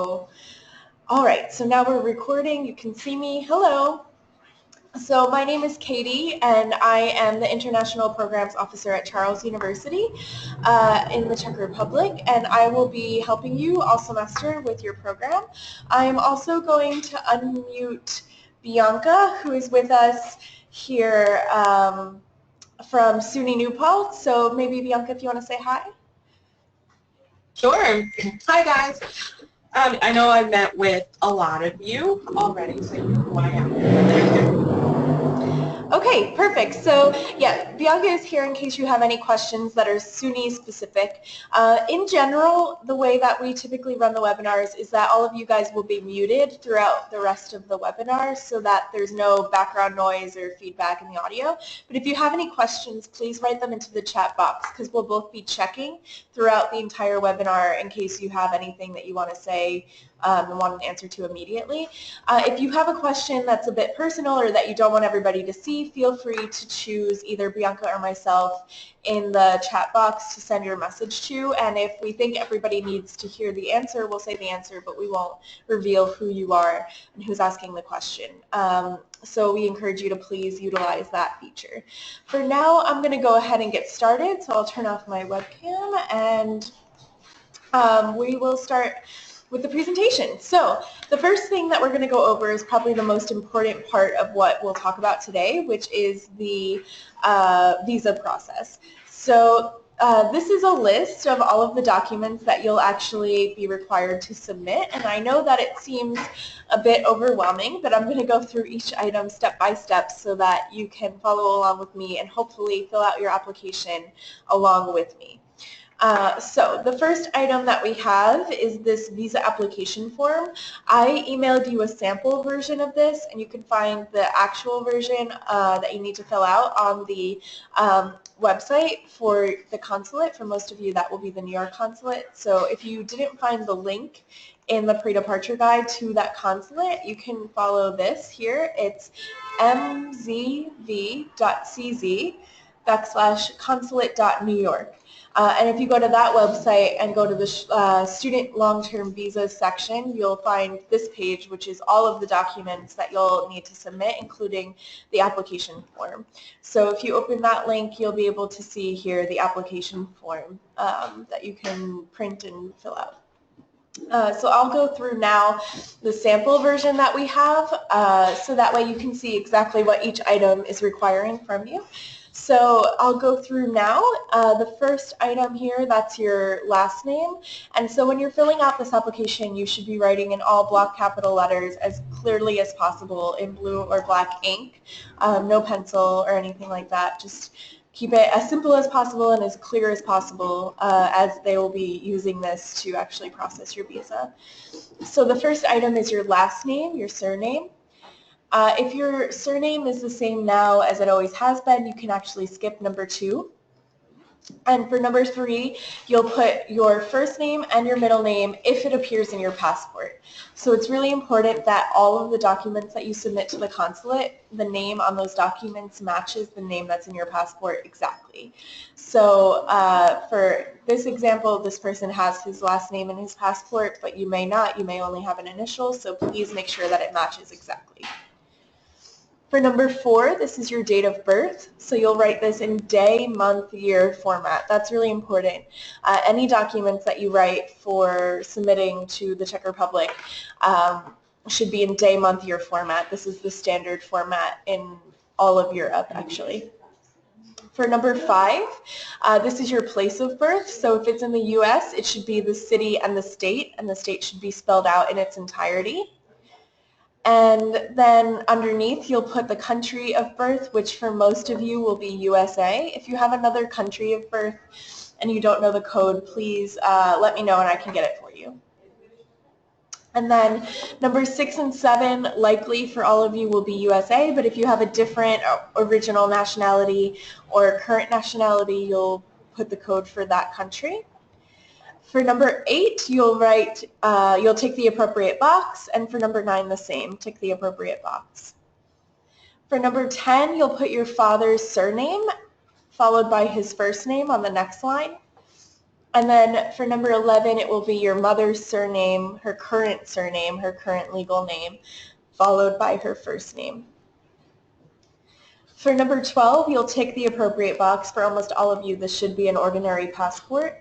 All right, so now we're recording. You can see me. Hello. So my name is Katie, and I am the International Programs Officer at Charles University in the Czech Republic, and I will be helping you all semester with your program. I am also going to unmute Bianca, who is with us here from SUNY New Paltz. So maybe Bianca, if you want to say hi. Sure. Hi, guys. I know I've met with a lot of you already, so you know who I am. Okay, perfect. So yeah, Bianca is here in case you have any questions that are SUNY specific. In general, the way that we typically run the webinars is that all of you guys will be muted throughout the rest of the webinar so that there's no background noise or feedback in the audio. But if you have any questions, please write them into the chat box because we'll both be checking throughout the entire webinar in case you have anything that you want to say and want an answer to immediately. If you have a question that's a bit personal or that you don't want everybody to see, feel free to choose either Bianca or myself in the chat box to send your message to, and if we think everybody needs to hear the answer, we'll say the answer, but we won't reveal who you are and who's asking the question. So we encourage you to please utilize that feature. For now, I'm going to go ahead and get started, so I'll turn off my webcam and we will start with the presentation. So the first thing that we're going to go over is probably the most important part of what we'll talk about today, which is the visa process. So this is a list of all of the documents that you'll actually be required to submit, and I know that it seems a bit overwhelming, but I'm going to go through each item step by step so that you can follow along with me and hopefully fill out your application along with me. So the first item that we have is this visa application form. I emailed you a sample version of this, and you can find the actual version that you need to fill out on the website for the consulate. For most of you, that will be the New York consulate. So if you didn't find the link in the pre-departure guide to that consulate, you can follow this here. It's mzv.cz/consulate.newyork. And if you go to that website and go to the student long-term visas section, you'll find this page, which is all of the documents that you'll need to submit, including the application form. So if you open that link, you'll be able to see here the application form that you can print and fill out. So I'll go through now the sample version that we have, so that way you can see exactly what each item is requiring from you. So I'll go through now. The first item here, that's your last name. And so when you're filling out this application, you should be writing in all block capital letters as clearly as possible in blue or black ink. No pencil or anything like that. Just keep it as simple as possible and as clear as possible, as they will be using this to actually process your visa. So the first item is your last name, your surname. If your surname is the same now as it always has been, you can actually skip number 2. And for number 3, you'll put your first name and your middle name if it appears in your passport. So it's really important that all of the documents that you submit to the consulate, the name on those documents matches the name that's in your passport exactly. So for this example, this person has his last name in his passport, but you may not. You may only have an initial, so please make sure that it matches exactly. For number 4, this is your date of birth, so you'll write this in day, month, year format. That's really important. Any documents that you write for submitting to the Czech Republic should be in day, month, year format. This is the standard format in all of Europe, actually. For number 5, this is your place of birth. So if it's in the U.S., it should be the city and the state should be spelled out in its entirety. And then underneath, you'll put the country of birth, which for most of you will be USA. If you have another country of birth and you don't know the code, please let me know and I can get it for you. And then number 6 and 7, likely for all of you will be USA, but if you have a different original nationality or current nationality, you'll put the code for that country. For number 8, you'll write, you'll tick the appropriate box, and for number 9, the same, tick the appropriate box. For number 10, you'll put your father's surname, followed by his first name on the next line. And then for number 11, it will be your mother's surname, her current legal name, followed by her first name. For number 12, you'll tick the appropriate box. For almost all of you, this should be an ordinary passport.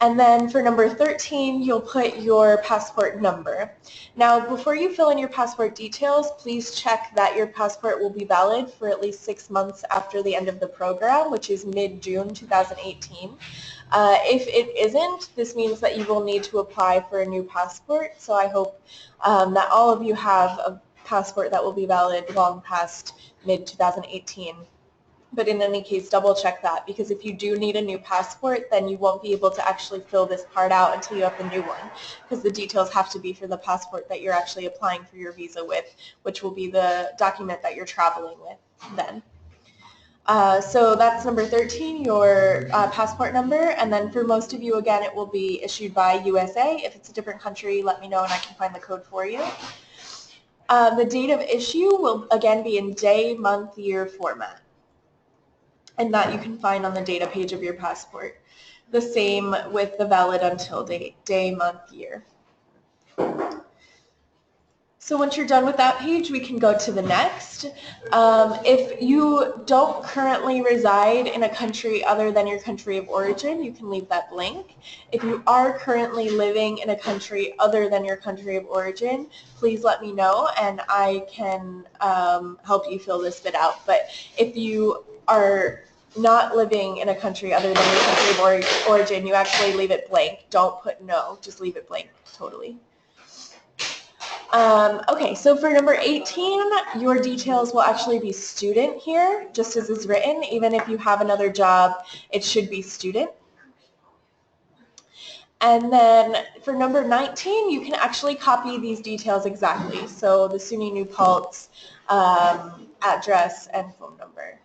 And then for number 13, you'll put your passport number. Now, before you fill in your passport details, please check that your passport will be valid for at least 6 months after the end of the program, which is mid-June 2018. If it isn't, this means that you will need to apply for a new passport. So I hope that all of you have a passport that will be valid long past mid-2018. But in any case, double check that, because if you do need a new passport, then you won't be able to actually fill this part out until you have the new one, because the details have to be for the passport that you're actually applying for your visa with, which will be the document that you're traveling with then. So that's number 13, your passport number, and then for most of you, again, it will be issued by USA. If it's a different country, let me know and I can find the code for you. The date of issue will again be in day, month, year format, and that you can find on the data page of your passport. The same with the valid until date, day, month, year. So once you're done with that page, we can go to the next. If you don't currently reside in a country other than your country of origin, you can leave that blank. If you are currently living in a country other than your country of origin, please let me know and I can help you fill this bit out. But if you are not living in a country other than your country of origin, you actually leave it blank. Don't put no, just leave it blank totally. Okay, so for number 18, your details will actually be student here, just as is written. Even if you have another job, it should be student. And then for number 19, you can actually copy these details exactly. So the SUNY New Paltz address and phone number.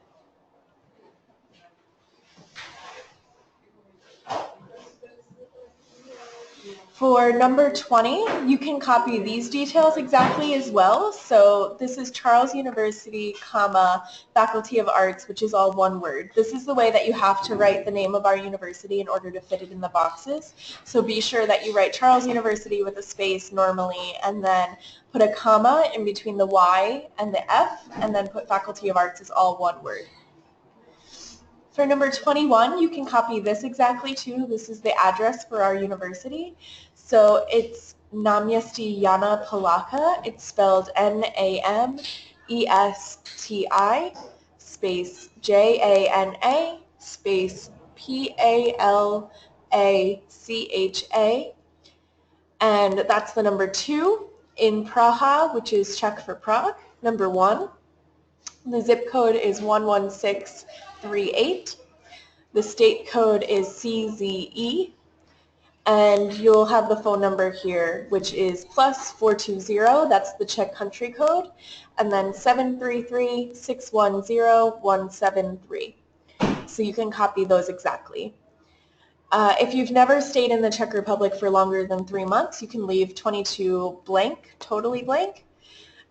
For number 20, you can copy these details exactly as well. So this is Charles University, comma, Faculty of Arts, which is all one word. This is the way that you have to write the name of our university in order to fit it in the boxes. So be sure that you write Charles University with a space normally, and then put a comma in between the Y and the F, and then put Faculty of Arts as all one word. For number 21, you can copy this exactly too. This is the address for our university. So it's Namyesti Jana Palaka. It's spelled N-A-M-E-S-T-I space J-A-N-A space P-A-L-A-C-H-A. And that's the number 2 in Praha, which is Czech for Prague. Number 1. The zip code is 11638. The state code is CZE, and you'll have the phone number here, which is +420, that's the Czech country code, and then 733-610-173. So you can copy those exactly. If you've never stayed in the Czech Republic for longer than 3 months, you can leave 22 blank, totally blank.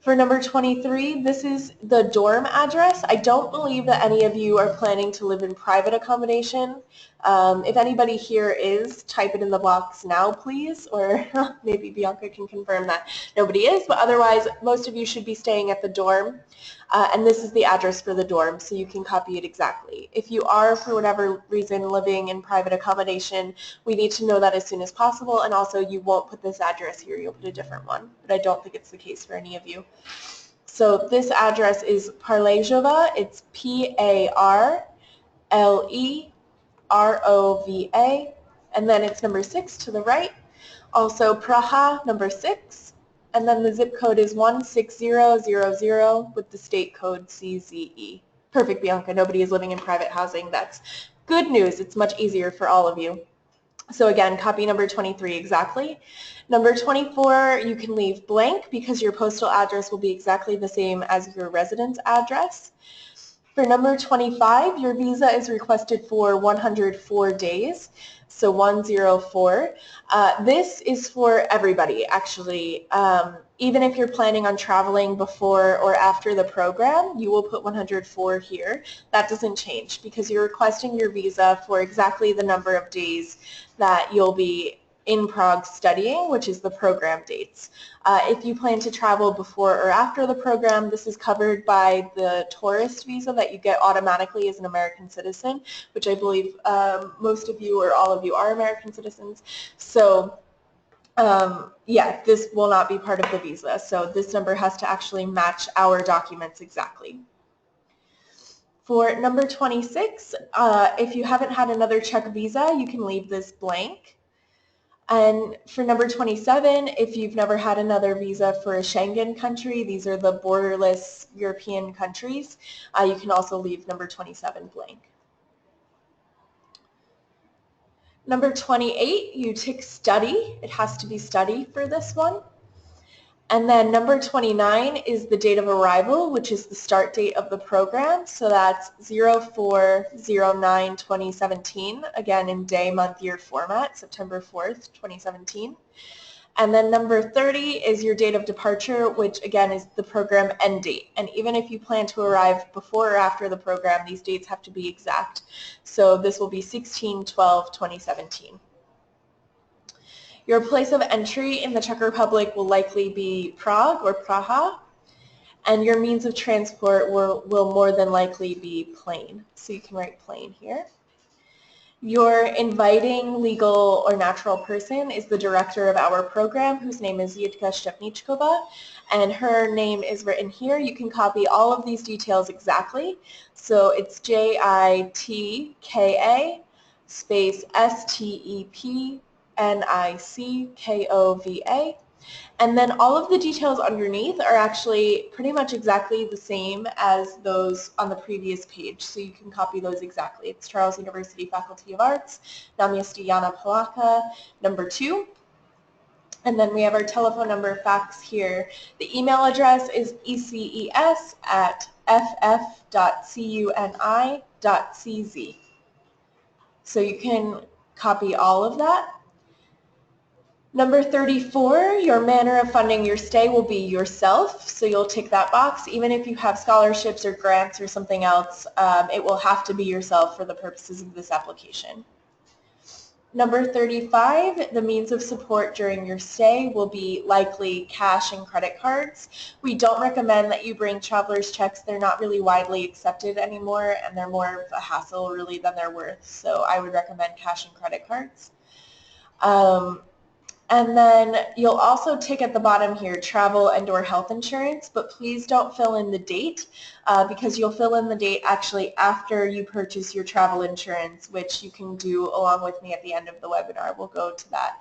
For number 23, this is the dorm address. I don't believe that any of you are planning to live in private accommodation. If anybody here is, type it in the box now, please, or maybe Bianca can confirm that nobody is, but otherwise most of you should be staying at the dorm. And this is the address for the dorm, so you can copy it exactly. If you are, for whatever reason, living in private accommodation, we need to know that as soon as possible, and also you won't put this address here, you'll put a different one, but I don't think it's the case for any of you. So this address is Parlejova, it's P-A-R-L-E-R-O-V-A, and then it's number 6 to the right. Also Praha, number 6. And then the zip code is 16000 with the state code CZE. Perfect, Bianca. Nobody is living in private housing. That's good news. It's much easier for all of you. So again, copy number 23 exactly. Number 24, you can leave blank because your postal address will be exactly the same as your residence address. For number 25, your visa is requested for 104 days, so 104. This is for everybody, actually. Even if you're planning on traveling before or after the program, you will put 104 here. That doesn't change because you're requesting your visa for exactly the number of days that you'll be in Prague studying, which is the program dates. If you plan to travel before or after the program, this is covered by the tourist visa that you get automatically as an American citizen, which I believe most of you or all of you are American citizens. So yeah, this will not be part of the visa. So this number has to actually match our documents exactly. For number 26, if you haven't had another Czech visa, you can leave this blank. And for number 27, if you've never had another visa for a Schengen country, these are the borderless European countries, you can also leave number 27 blank. Number 28, you tick study. It has to be study for this one. And then number 29 is the date of arrival, which is the start date of the program. So that's 04/09/2017, again in day, month, year format, September 4th, 2017. And then number 30 is your date of departure, which again is the program end date. And even if you plan to arrive before or after the program, these dates have to be exact. So this will be 16/12/2017. Your place of entry in the Czech Republic will likely be Prague or Praha, and your means of transport will more than likely be plane. So you can write plane here. Your inviting legal or natural person is the director of our program, whose name is Jitka Stepničková, and her name is written here. You can copy all of these details exactly. So it's Jitka space Stepničkova. And then all of the details underneath are actually pretty much exactly the same as those on the previous page, so you can copy those exactly. It's Charles University Faculty of Arts, Náměstí Jana Poláka, number 2. And then we have our telephone number, fax here. The email address is eces@ff.cuni.cz. So you can copy all of that. Number 34, your manner of funding your stay will be yourself, so you'll tick that box. Even if you have scholarships or grants or something else, it will have to be yourself for the purposes of this application. Number 35, the means of support during your stay will be likely cash and credit cards. We don't recommend that you bring traveler's checks. They're not really widely accepted anymore, and they're more of a hassle really than they're worth, so I would recommend cash and credit cards. And then you'll also tick at the bottom here, travel and/or health insurance, but please don't fill in the date because you'll fill in the date actually after you purchase your travel insurance, which you can do along with me at the end of the webinar. We'll go to that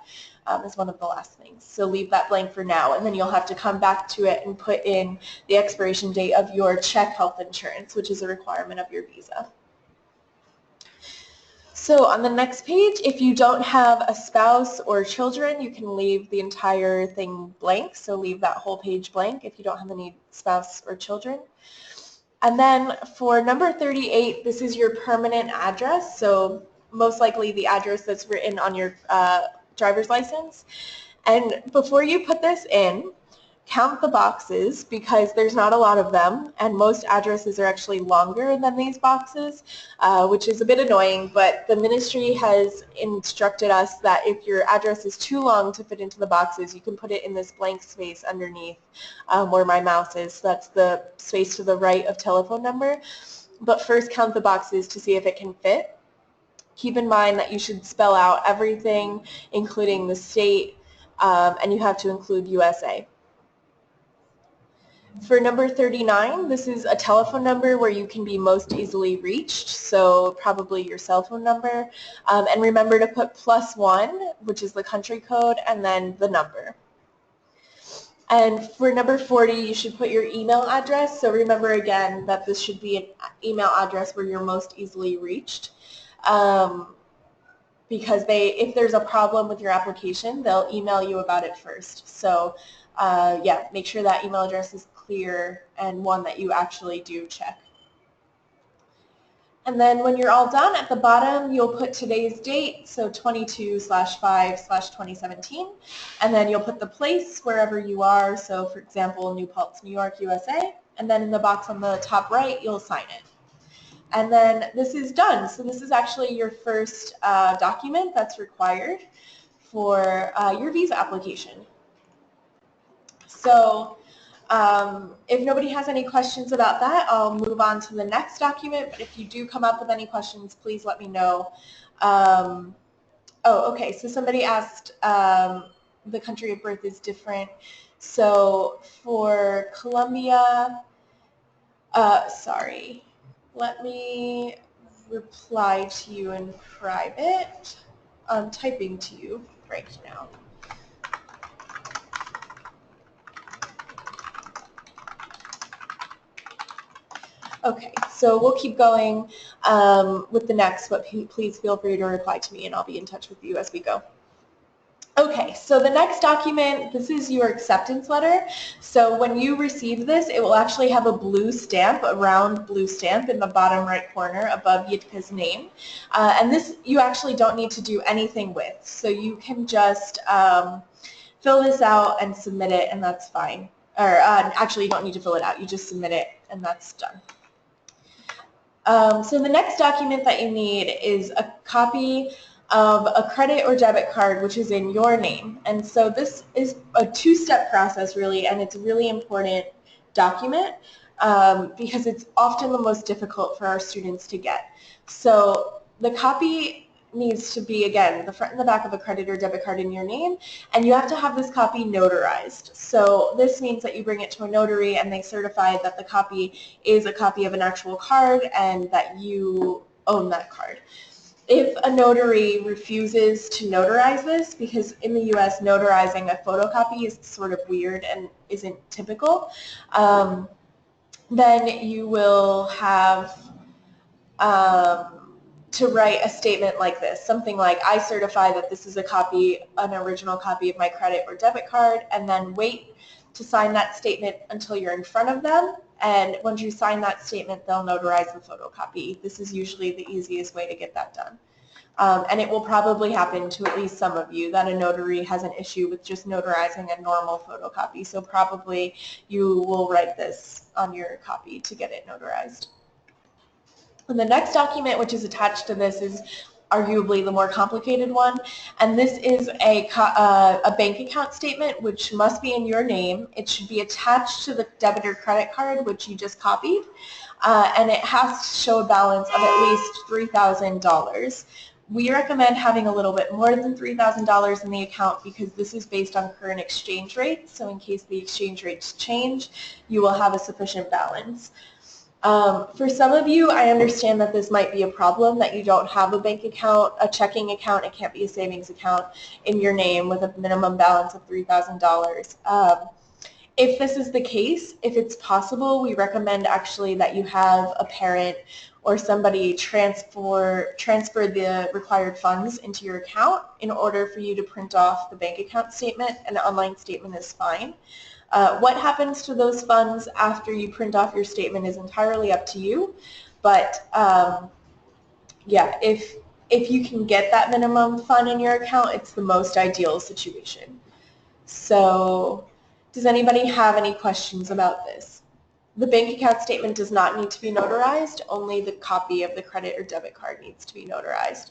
as one of the last things. So leave that blank for now, and then you'll have to come back to it and put in the expiration date of your Czech health insurance, which is a requirement of your visa. So on the next page, if you don't have a spouse or children, you can leave the entire thing blank. So leave that whole page blank if you don't have any spouse or children. And then for number 38, this is your permanent address. So most likely the address that's written on your driver's license. And before you put this in, count the boxes because there's not a lot of them, and most addresses are actually longer than these boxes, which is a bit annoying, but the ministry has instructed us that if your address is too long to fit into the boxes, you can put it in this blank space underneath where my mouse is. So that's the space to the right of telephone number. But first count the boxes to see if it can fit. Keep in mind that you should spell out everything, including the state, and you have to include USA. For number 39, this is a telephone number where you can be most easily reached, so probably your cell phone number. And remember to put +1, which is the country code, and then the number. And for number 40, you should put your email address. So remember again that this should be an email address where you're most easily reached. Because if there's a problem with your application, they'll email you about it first. So yeah, make sure that email address is clear and one that you actually do check. And then when you're all done, at the bottom you'll put today's date, so 22/5/2017, and then you'll put the place wherever you are, so for example, New Paltz, New York, USA, and then in the box on the top right, you'll sign it. And then this is done. So this is actually your first document that's required for your visa application. So if nobody has any questions about that, I'll move on to the next document. But if you do come up with any questions, please let me know. Oh, okay. So somebody asked the country of birth is different. So for Colombia, sorry, let me reply to you in private. I'm typing to you right now. Okay, so we'll keep going with the next, but please feel free to reply to me and I'll be in touch with you as we go. Okay, so the next document, this is your acceptance letter. So when you receive this, it will actually have a blue stamp, a round blue stamp in the bottom right corner above Yitka's name. And this you actually don't need to do anything with. So you can just fill this out and submit it and that's fine. Or actually you don't need to fill it out, you just submit it and that's done. So the next document that you need is a copy of a credit or debit card which is in your name. And so this is a two-step process really, and it's a really important document because it's often the most difficult for our students to get. So the copy needs to be, again, the front and the back of a credit or debit card in your name, and you have to have this copy notarized. So this means that you bring it to a notary and they certify that the copy is a copy of an actual card and that you own that card. If a notary refuses to notarize this, because in the U.S. notarizing a photocopy is sort of weird and isn't typical, then you will have to write a statement like this, something like, I certify that this is a copy, an original copy of my credit or debit card, and then wait to sign that statement until you're in front of them. And once you sign that statement, they'll notarize the photocopy. This is usually the easiest way to get that done. And it will probably happen to at least some of you that a notary has an issue with just notarizing a normal photocopy. So probably you will write this on your copy to get it notarized. And the next document which is attached to this is arguably the more complicated one, and this is a bank account statement which must be in your name. It should be attached to the debit or credit card which you just copied, and it has to show a balance of at least $3,000. We recommend having a little bit more than $3,000 in the account because this is based on current exchange rates, so in case the exchange rates change, you will have a sufficient balance. For some of you, I understand that this might be a problem, that you don't have a bank account, a checking account, it can't be a savings account in your name with a minimum balance of $3,000. If this is the case, if it's possible, we recommend actually that you have a parent or somebody transfer the required funds into your account in order for you to print off the bank account statement. An online statement is fine. What happens to those funds after you print off your statement is entirely up to you, but yeah, if you can get that minimum fund in your account, it's the most ideal situation. So does anybody have any questions about this? The bank account statement does not need to be notarized, only the copy of the credit or debit card needs to be notarized.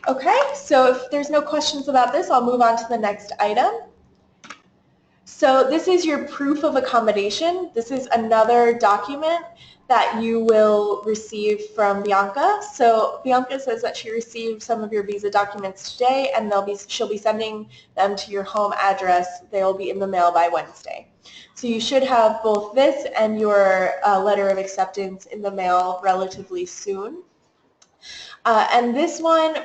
Okay, so if there's no questions about this, I'll move on to the next item. So this is your proof of accommodation. This is another document that you will receive from Bianca. So Bianca says that she received some of your visa documents today and she'll be sending them to your home address. They'll be in the mail by Wednesday. So you should have both this and your letter of acceptance in the mail relatively soon. And this one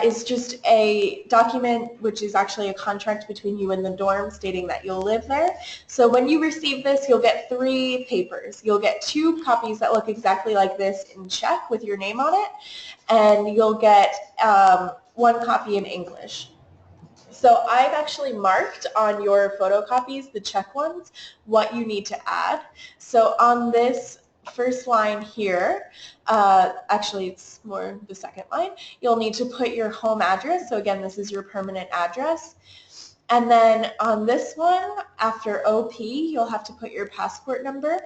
is just a document which is actually a contract between you and the dorm stating that you'll live there. So when you receive this, you'll get 3 papers. You'll get 2 copies that look exactly like this in Czech with your name on it, and you'll get 1 copy in English. So I've actually marked on your photocopies, the check ones, what you need to add. So on this first line here, actually it's more the second line, you'll need to put your home address. So again, this is your permanent address. And then on this one, after OP, you'll have to put your passport number.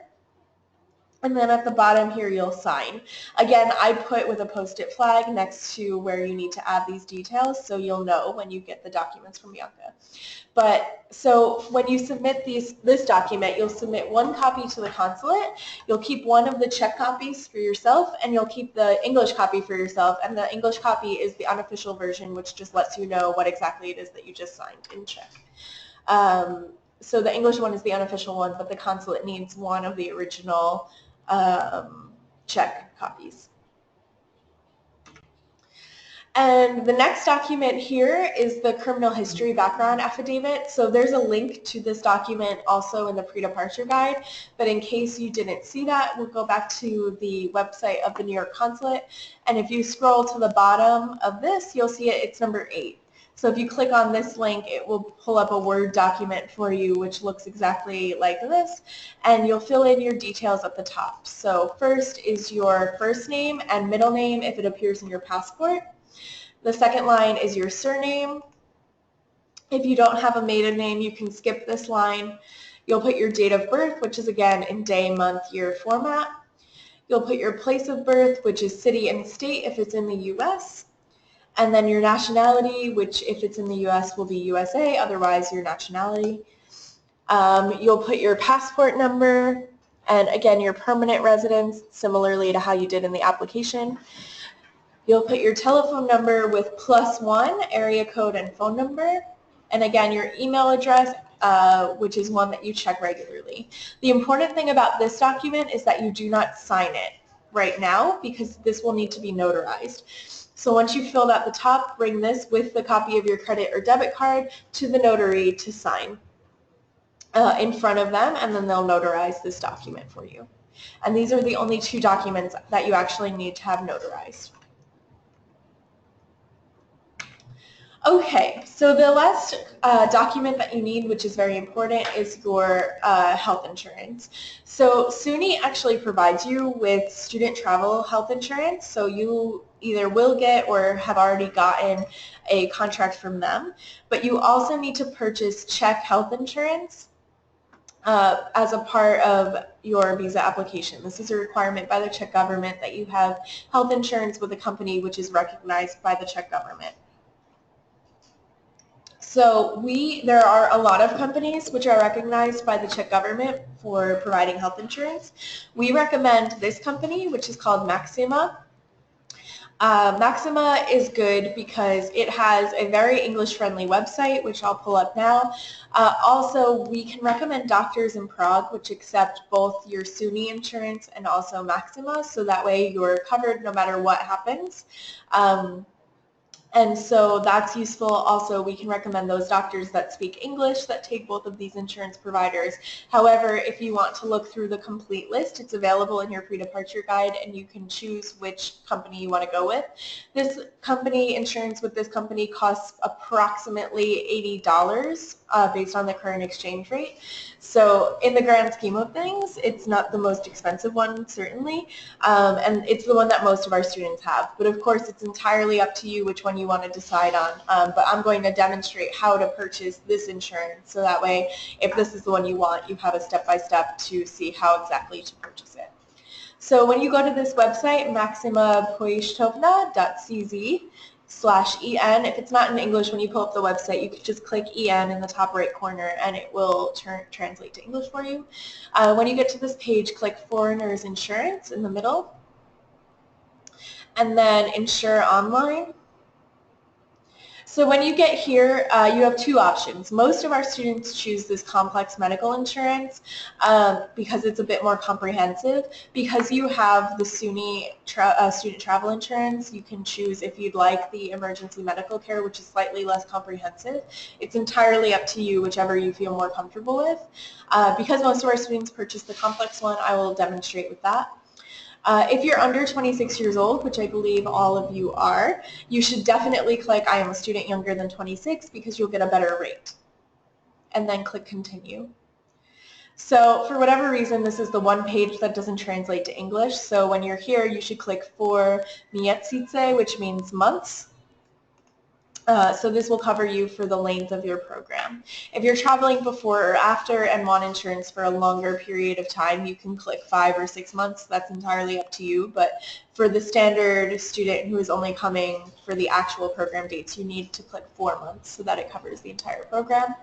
And then at the bottom here, you'll sign. Again, I put with a Post-it flag next to where you need to add these details, so you'll know when you get the documents from Bianca. But so when you submit this document, you'll submit one copy to the consulate, you'll keep one of the check copies for yourself, and you'll keep the English copy for yourself. And the English copy is the unofficial version, which just lets you know what exactly it is that you just signed in check. So the English one is the unofficial one, but the consulate needs one of the original check copies. And the next document here is the criminal history background affidavit. So there's a link to this document also in the pre-departure guide, but in case you didn't see that, we'll go back to the website of the New York Consulate, and if you scroll to the bottom of this, you'll see it's number 8. So if you click on this link, it will pull up a Word document for you, which looks exactly like this, and you'll fill in your details at the top. So first is your first name and middle name if it appears in your passport. The second line is your surname. If you don't have a maiden name, you can skip this line. You'll put your date of birth, which is again in day, month, year format. You'll put your place of birth, which is city and state if it's in the U.S., and then your nationality, which if it's in the U.S. will be USA, otherwise your nationality. You'll put your passport number, and again your permanent residence, similarly to how you did in the application. You'll put your telephone number with +1, area code and phone number, and again your email address, which is one that you check regularly. The important thing about this document is that you do not sign it right now because this will need to be notarized. So once you've filled out the top, bring this with the copy of your credit or debit card to the notary to sign in front of them, and then they'll notarize this document for you. And these are the only 2 documents that you actually need to have notarized. Okay, so the last document that you need, which is very important, is your health insurance. So SUNY actually provides you with student travel health insurance, so you either will get or have already gotten a contract from them, but you also need to purchase Czech health insurance as a part of your visa application. This is a requirement by the Czech government that you have health insurance with a company which is recognized by the Czech government. So there are a lot of companies which are recognized by the Czech government for providing health insurance. We recommend this company, which is called Maxima. Maxima is good because it has a very English-friendly website, which I'll pull up now. Also, we can recommend doctors in Prague, which accept both your SUNY insurance and also Maxima, so that way you're covered no matter what happens. And so that's useful. Also, we can recommend those doctors that speak English that take both of these insurance providers. However, if you want to look through the complete list, it's available in your pre-departure guide, and you can choose which company you want to go with. This company, insurance with this company, costs approximately $80 based on the current exchange rate. So in the grand scheme of things, it's not the most expensive one, certainly, and it's the one that most of our students have. But of course, it's entirely up to you which one you want to decide on. But I'm going to demonstrate how to purchase this insurance, so that way, if this is the one you want, you have a step-by-step to see how exactly to purchase it. So when you go to this website, maximapoishtovna.cz/en, if it's not in English, when you pull up the website, you could just click EN in the top right corner and it will translate to English for you. When you get to this page, click Foreigners Insurance in the middle, and then Insure Online. So when you get here, you have 2 options. Most of our students choose this complex medical insurance because it's a bit more comprehensive. Because you have the SUNY student travel insurance, you can choose if you'd like the emergency medical care, which is slightly less comprehensive. It's entirely up to you, whichever you feel more comfortable with. Because most of our students purchase the complex one, I will demonstrate with that. If you're under 26 years old, which I believe all of you are, you should definitely click I am a student younger than 26 because you'll get a better rate. And then click continue. So for whatever reason, this is the one page that doesn't translate to English. So when you're here, you should click for miesice, which means months. So this will cover you for the length of your program. If you're traveling before or after and want insurance for a longer period of time, you can click 5 or 6 months. That's entirely up to you. But for the standard student who is only coming for the actual program dates, you need to click 4 months so that it covers the entire program.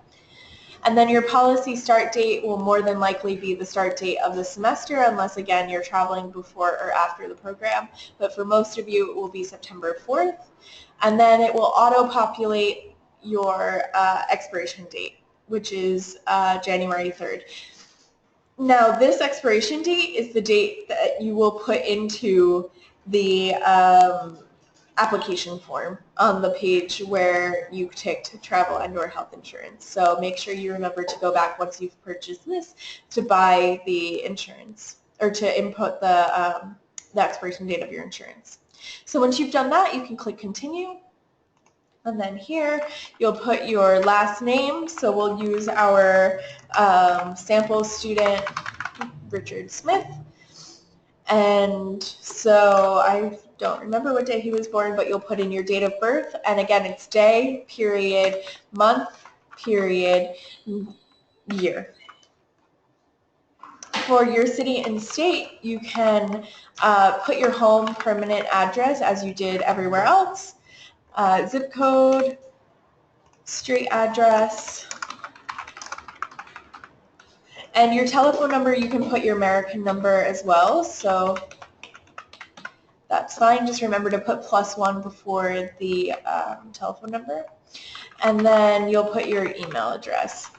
And then your policy start date will more than likely be the start date of the semester unless, again, you're traveling before or after the program. But for most of you, it will be September 4th. And then it will auto-populate your expiration date, which is January 3rd. Now, this expiration date is the date that you will put into the application form on the page where you ticked travel and/or health insurance. So make sure you remember to go back once you've purchased this to buy the insurance or to input the expiration date of your insurance. So once you've done that, you can click continue. And then here, you'll put your last name. So we'll use our sample student, Richard Smith. And so I don't remember what day he was born, but you'll put in your date of birth. And again, it's day, period, month, period, year. For your city and state, you can put your home permanent address as you did everywhere else. Zip code, street address, and your telephone number, you can put your American number as well. So that's fine. Just remember to put +1 before the telephone number. And then you'll put your email address.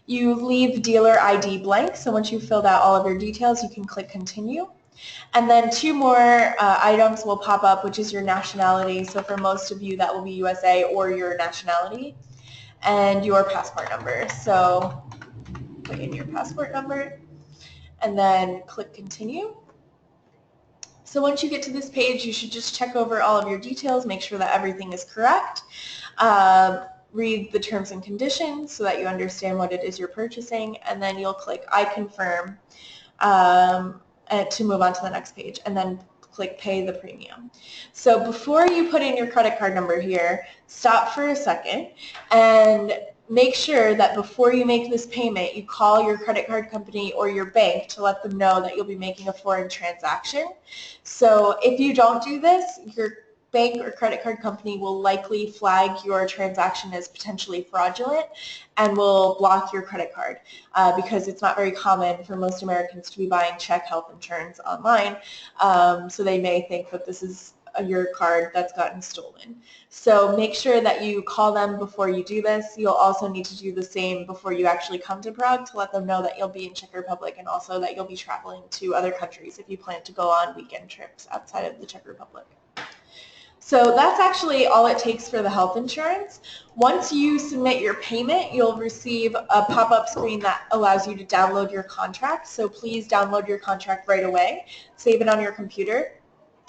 You leave dealer ID blank, so once you've filled out all of your details, you can click continue. And then 2 more items will pop up, which is your nationality. So for most of you, that will be USA or your nationality, and your passport number. So put in your passport number and then click continue. So once you get to this page, you should just check over all of your details, make sure that everything is correct. Read the terms and conditions so that you understand what it is you're purchasing, and then you'll click I confirm to move on to the next page, and then click pay the premium. So before you put in your credit card number here, stop for a second and make sure that before you make this payment, you call your credit card company or your bank to let them know that you'll be making a foreign transaction. So if you don't do this, your bank or credit card company will likely flag your transaction as potentially fraudulent and will block your credit card because it's not very common for most Americans to be buying check health insurance online. So they may think that this is your card that's gotten stolen. So make sure that you call them before you do this. You'll also need to do the same before you actually come to Prague to let them know that you'll be in Czech Republic and also that you'll be traveling to other countries if you plan to go on weekend trips outside of the Czech Republic. So that's actually all it takes for the health insurance. Once you submit your payment, you'll receive a pop-up screen that allows you to download your contract. So please download your contract right away. Save it on your computer.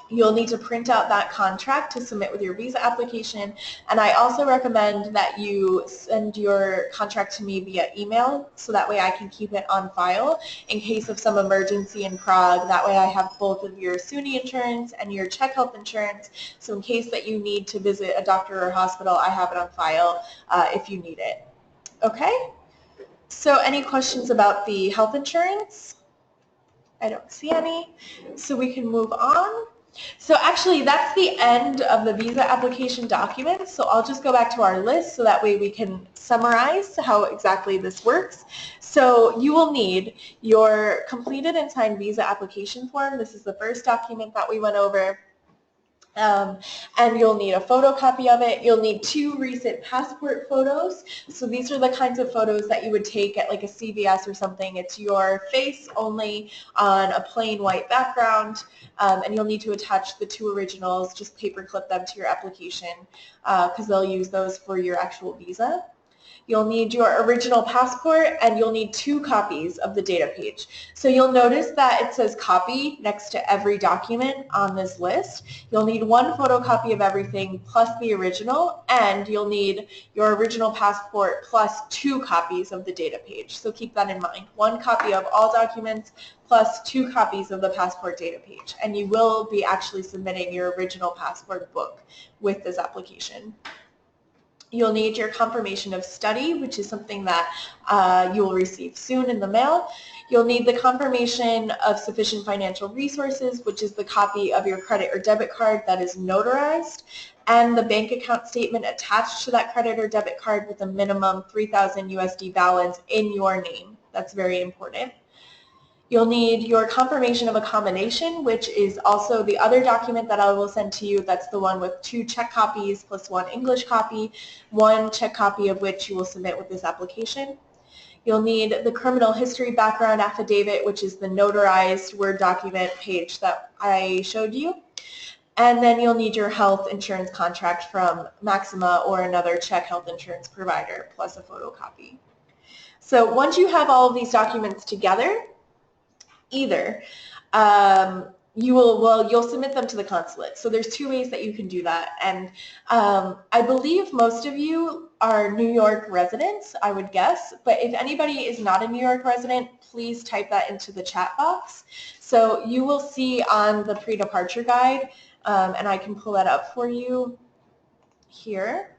You'll need to print out that contract to submit with your visa application, and I also recommend that you send your contract to me via email so that way I can keep it on file in case of some emergency in Prague. That way I have both of your SUNY insurance and your Czech health insurance, so in case that you need to visit a doctor or hospital, I have it on file if you need it. Okay? So any questions about the health insurance? I don't see any, so we can move on. So actually, that's the end of the visa application documents. So I'll just go back to our list so that way we can summarize how exactly this works. So you will need your completed and signed visa application form. This is the first document that we went over. And you'll need a photocopy of it. You'll need 2 recent passport photos. So these are the kinds of photos that you would take at like a CVS or something. It's your face only on a plain white background, and you'll need to attach the 2 originals, just paper clip them to your application because they'll use those for your actual visa. You'll need your original passport, and you'll need 2 copies of the data page. So you'll notice that it says copy next to every document on this list. You'll need 1 photocopy of everything plus the original, and you'll need your original passport plus 2 copies of the data page. So keep that in mind. 1 copy of all documents plus 2 copies of the passport data page. And you will be actually submitting your original passport book with this application. You'll need your confirmation of study, which is something that you will receive soon in the mail. You'll need the confirmation of sufficient financial resources, which is the copy of your credit or debit card that is notarized, and the bank account statement attached to that credit or debit card with a minimum 3,000 USD balance in your name. That's very important. You'll need your confirmation of accommodation, which is also the other document that I will send to you. That's the one with 2 Czech copies plus 1 English copy, 1 Czech copy of which you will submit with this application. You'll need the criminal history background affidavit, which is the notarized Word document page that I showed you. And then you'll need your health insurance contract from Maxima or another Czech health insurance provider, plus a photocopy. So once you have all of these documents together, either you'll submit them to the consulate. So there's 2 ways that you can do that, and I believe most of you are New York residents, I would guess, but if anybody is not a New York resident, please type that into the chat box. So you will see on the pre-departure guide, and I can pull that up for you here.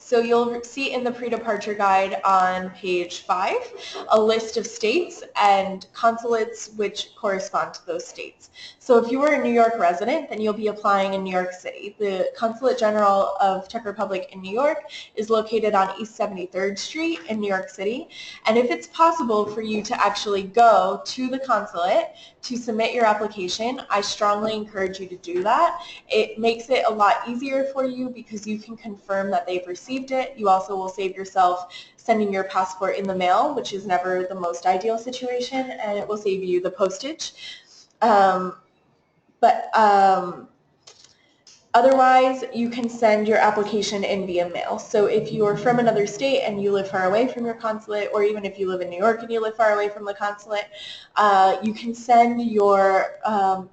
So you'll see in the pre-departure guide on page 5 a list of states and consulates which correspond to those states. So if you are a New York resident, then you'll be applying in New York City. The Consulate General of Czech Republic in New York is located on East 73rd Street in New York City. And if it's possible for you to actually go to the consulate to submit your application, I strongly encourage you to do that. It makes it a lot easier for you because you can confirm that they've received it. You also will save yourself sending your passport in the mail, which is never the most ideal situation, and it will save you the postage. Otherwise, you can send your application in via mail. So if you are from another state and you live far away from your consulate, or even if you live in New York and you live far away from the consulate, you can send your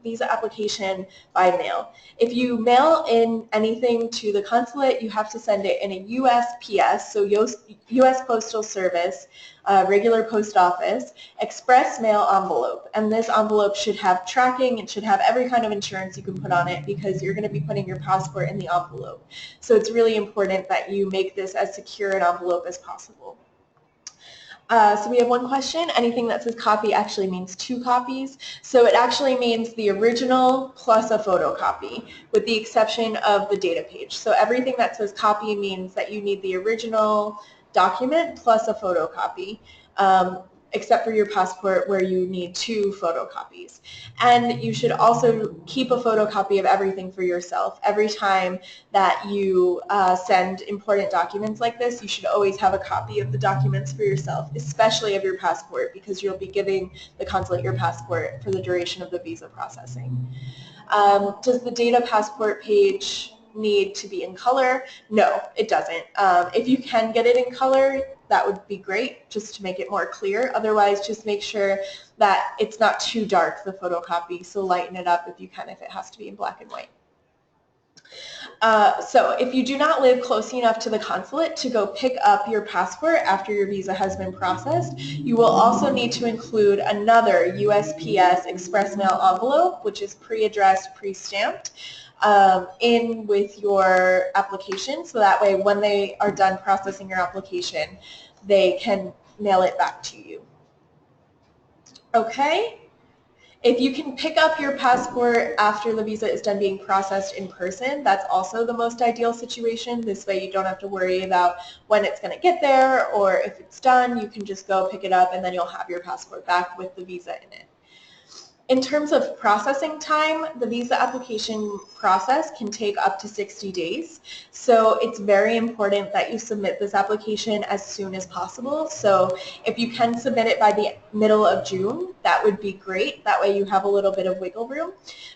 visa application by mail. If you mail in anything to the consulate, you have to send it in a USPS, so U.S. Postal Service, regular post office, express mail envelope. And this envelope should have tracking, it should have every kind of insurance you can put on it because you're going to be putting your passport in the envelope. So it's really important that you make this as secure an envelope as possible. So we have one question. Anything that says copy actually means 2 copies. So it actually means the original plus a photocopy, with the exception of the data page. So everything that says copy means that you need the original document plus a photocopy, except for your passport where you need 2 photocopies. And you should also keep a photocopy of everything for yourself. Every time that you send important documents like this, you should always have a copy of the documents for yourself, especially of your passport, because you'll be giving the consulate your passport for the duration of the visa processing. Does the data passport page need to be in color? No, it doesn't. If you can get it in color, that would be great, just to make it more clear. Otherwise, just make sure that it's not too dark, the photocopy, so lighten it up if you can, if it has to be in black and white. So if you do not live close enough to the consulate to go pick up your passport after your visa has been processed, you will also need to include another USPS express mail envelope, which is pre-addressed, pre-stamped, in with your application, so that way when they are done processing your application, they can mail it back to you. Okay? If you can pick up your passport after the visa is done being processed in person, that's also the most ideal situation. This way you don't have to worry about when it's going to get there, or if it's done, you can just go pick it up and then you'll have your passport back with the visa in it. In terms of processing time, the visa application process can take up to 60 days. So it's very important that you submit this application as soon as possible. So if you can submit it by the middle of June, that would be great. That way you have a little bit of wiggle room.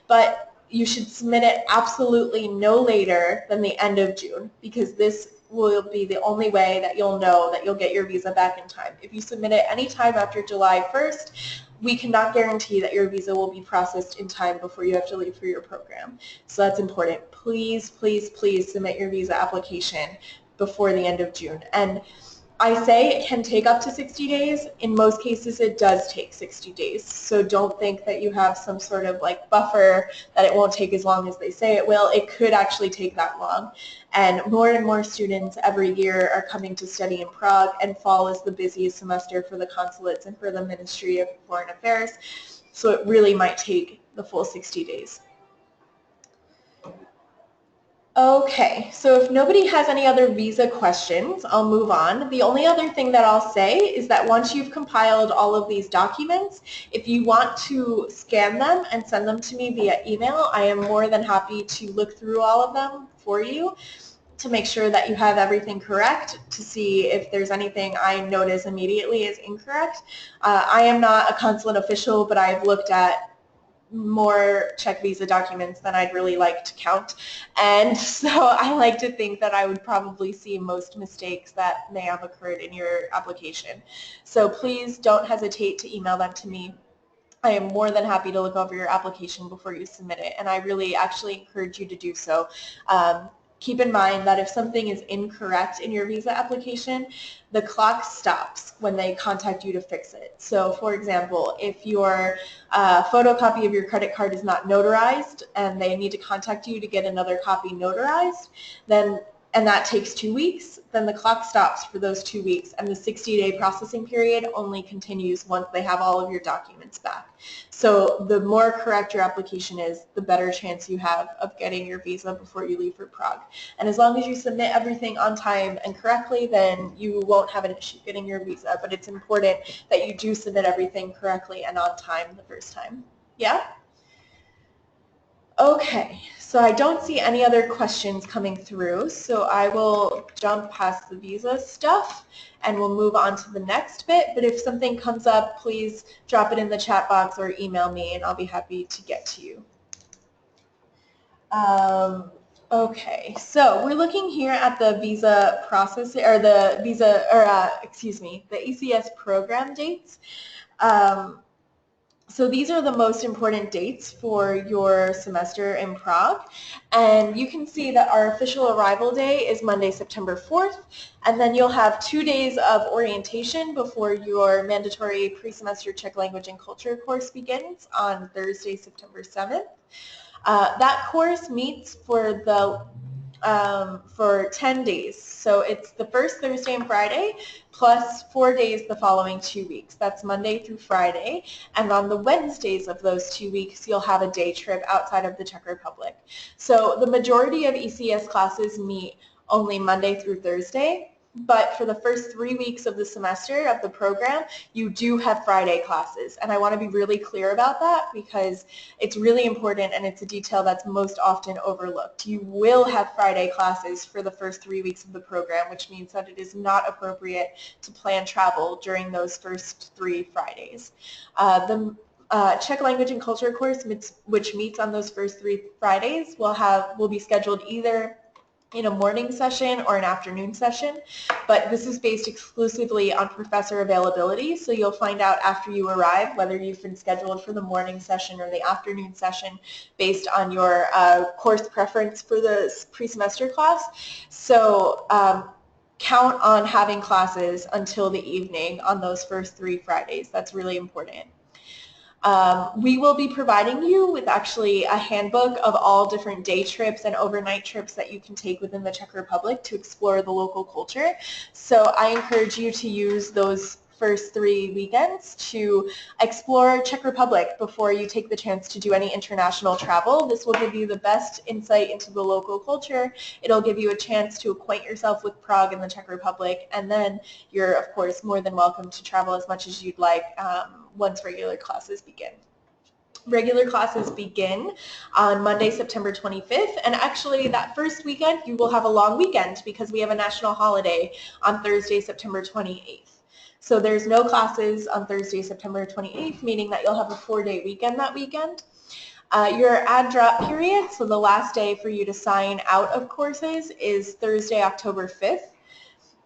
But you should submit it absolutely no later than the end of June, because this will be the only way that you'll know that you'll get your visa back in time. If you submit it any time after July 1st, we cannot guarantee that your visa will be processed in time before you have to leave for your program. So that's important. Please, please, please submit your visa application before the end of June. And I say it can take up to 60 days. In most cases, it does take 60 days. So don't think that you have some sort of like buffer that it won't take as long as they say it will. It could actually take that long. And more students every year are coming to study in Prague, and fall is the busiest semester for the consulates and for the Ministry of Foreign Affairs. So it really might take the full 60 days. Okay, so if nobody has any other visa questions, I'll move on. The only other thing that I'll say is that once you've compiled all of these documents, if you want to scan them and send them to me via email, I am more than happy to look through all of them for you to make sure that you have everything correct, to see if there's anything I notice immediately is incorrect. I am not a consulate official, but I've looked at more Czech visa documents than I'd really like to count, and so I like to think that I would probably see most mistakes that may have occurred in your application. So please don't hesitate to email them to me. I am more than happy to look over your application before you submit it, and I really actually encourage you to do so. Keep in mind that if something is incorrect in your visa application, the clock stops when they contact you to fix it. So for example, if your photocopy of your credit card is not notarized and they need to contact you to get another copy notarized, and that takes 2 weeks, then the clock stops for those 2 weeks, and the 60-day processing period only continues once they have all of your documents back. So the more correct your application is, the better chance you have of getting your visa before you leave for Prague. And as long as you submit everything on time and correctly, then you won't have an issue getting your visa. But it's important that you do submit everything correctly and on time the first time. Yeah? Okay, so I don't see any other questions coming through, so I will jump past the visa stuff and we'll move on to the next bit. But if something comes up, please drop it in the chat box or email me and I'll be happy to get to you. Okay, so we're looking here at the visa process, or the visa, or the ECES program dates. So these are the most important dates for your semester in Prague, and you can see that our official arrival day is Monday, September 4th, and then you'll have 2 days of orientation before your mandatory pre-semester Czech language and culture course begins on Thursday, September 7th. That course meets for 10 days. So it's the first Thursday and Friday plus 4 days the following 2 weeks. That's Monday through Friday. And on the Wednesdays of those 2 weeks, you'll have a day trip outside of the Czech Republic. So the majority of ECES classes meet only Monday through Thursday. But for the first 3 weeks of the semester of the program, you do have Friday classes. And I want to be really clear about that because it's really important and it's a detail that's most often overlooked. You will have Friday classes for the first 3 weeks of the program, which means that it is not appropriate to plan travel during those first 3 Fridays. The Czech language and culture course, which meets on those first 3 Fridays, will be scheduled either in a morning session or an afternoon session, but this is based exclusively on professor availability, so you'll find out after you arrive whether you've been scheduled for the morning session or the afternoon session based on your course preference for the pre-semester class. So count on having classes until the evening on those first 3 Fridays. That's really important. We will be providing you with actually a handbook of all different day trips and overnight trips that you can take within the Czech Republic to explore the local culture. So I encourage you to use those first 3 weekends to explore Czech Republic before you take the chance to do any international travel. This will give you the best insight into the local culture. It'll give you a chance to acquaint yourself with Prague and the Czech Republic, and then you're, of course, more than welcome to travel as much as you'd like once regular classes begin. Regular classes begin on Monday, September 25th, and actually that first weekend you will have a long weekend because we have a national holiday on Thursday, September 28th. So there's no classes on Thursday, September 28th, meaning that you'll have a 4-day weekend that weekend. Your add drop period, so the last day for you to sign out of courses, is Thursday, October 5th.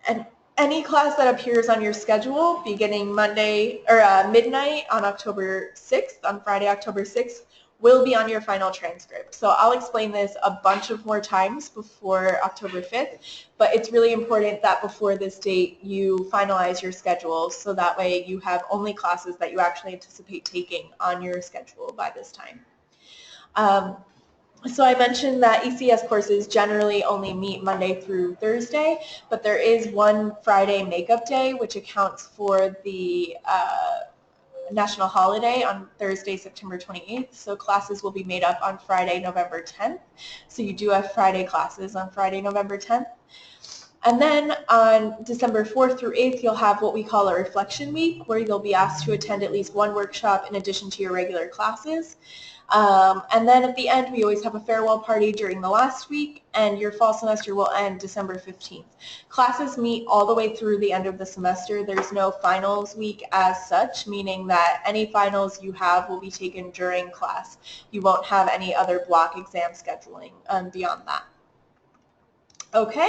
And any class that appears on your schedule beginning Monday or midnight on October 6th, on Friday, October 6th, will be on your final transcript. So I'll explain this a bunch of more times before October 5th, but it's really important that before this date you finalize your schedule so that way you have only classes that you actually anticipate taking on your schedule by this time. So I mentioned that ECES courses generally only meet Monday through Thursday, but there is one Friday makeup day which accounts for the national holiday on Thursday, September 28th. So classes will be made up on Friday, November 10th. So you do have Friday classes on Friday, November 10th. And then on December 4th through 8th, you'll have what we call a reflection week, where you'll be asked to attend at least one workshop in addition to your regular classes. And then at the end, we always have a farewell party during the last week, and your fall semester will end December 15th. Classes meet all the way through the end of the semester. There's no finals week as such, meaning that any finals you have will be taken during class. You won't have any other block exam scheduling beyond that. Okay,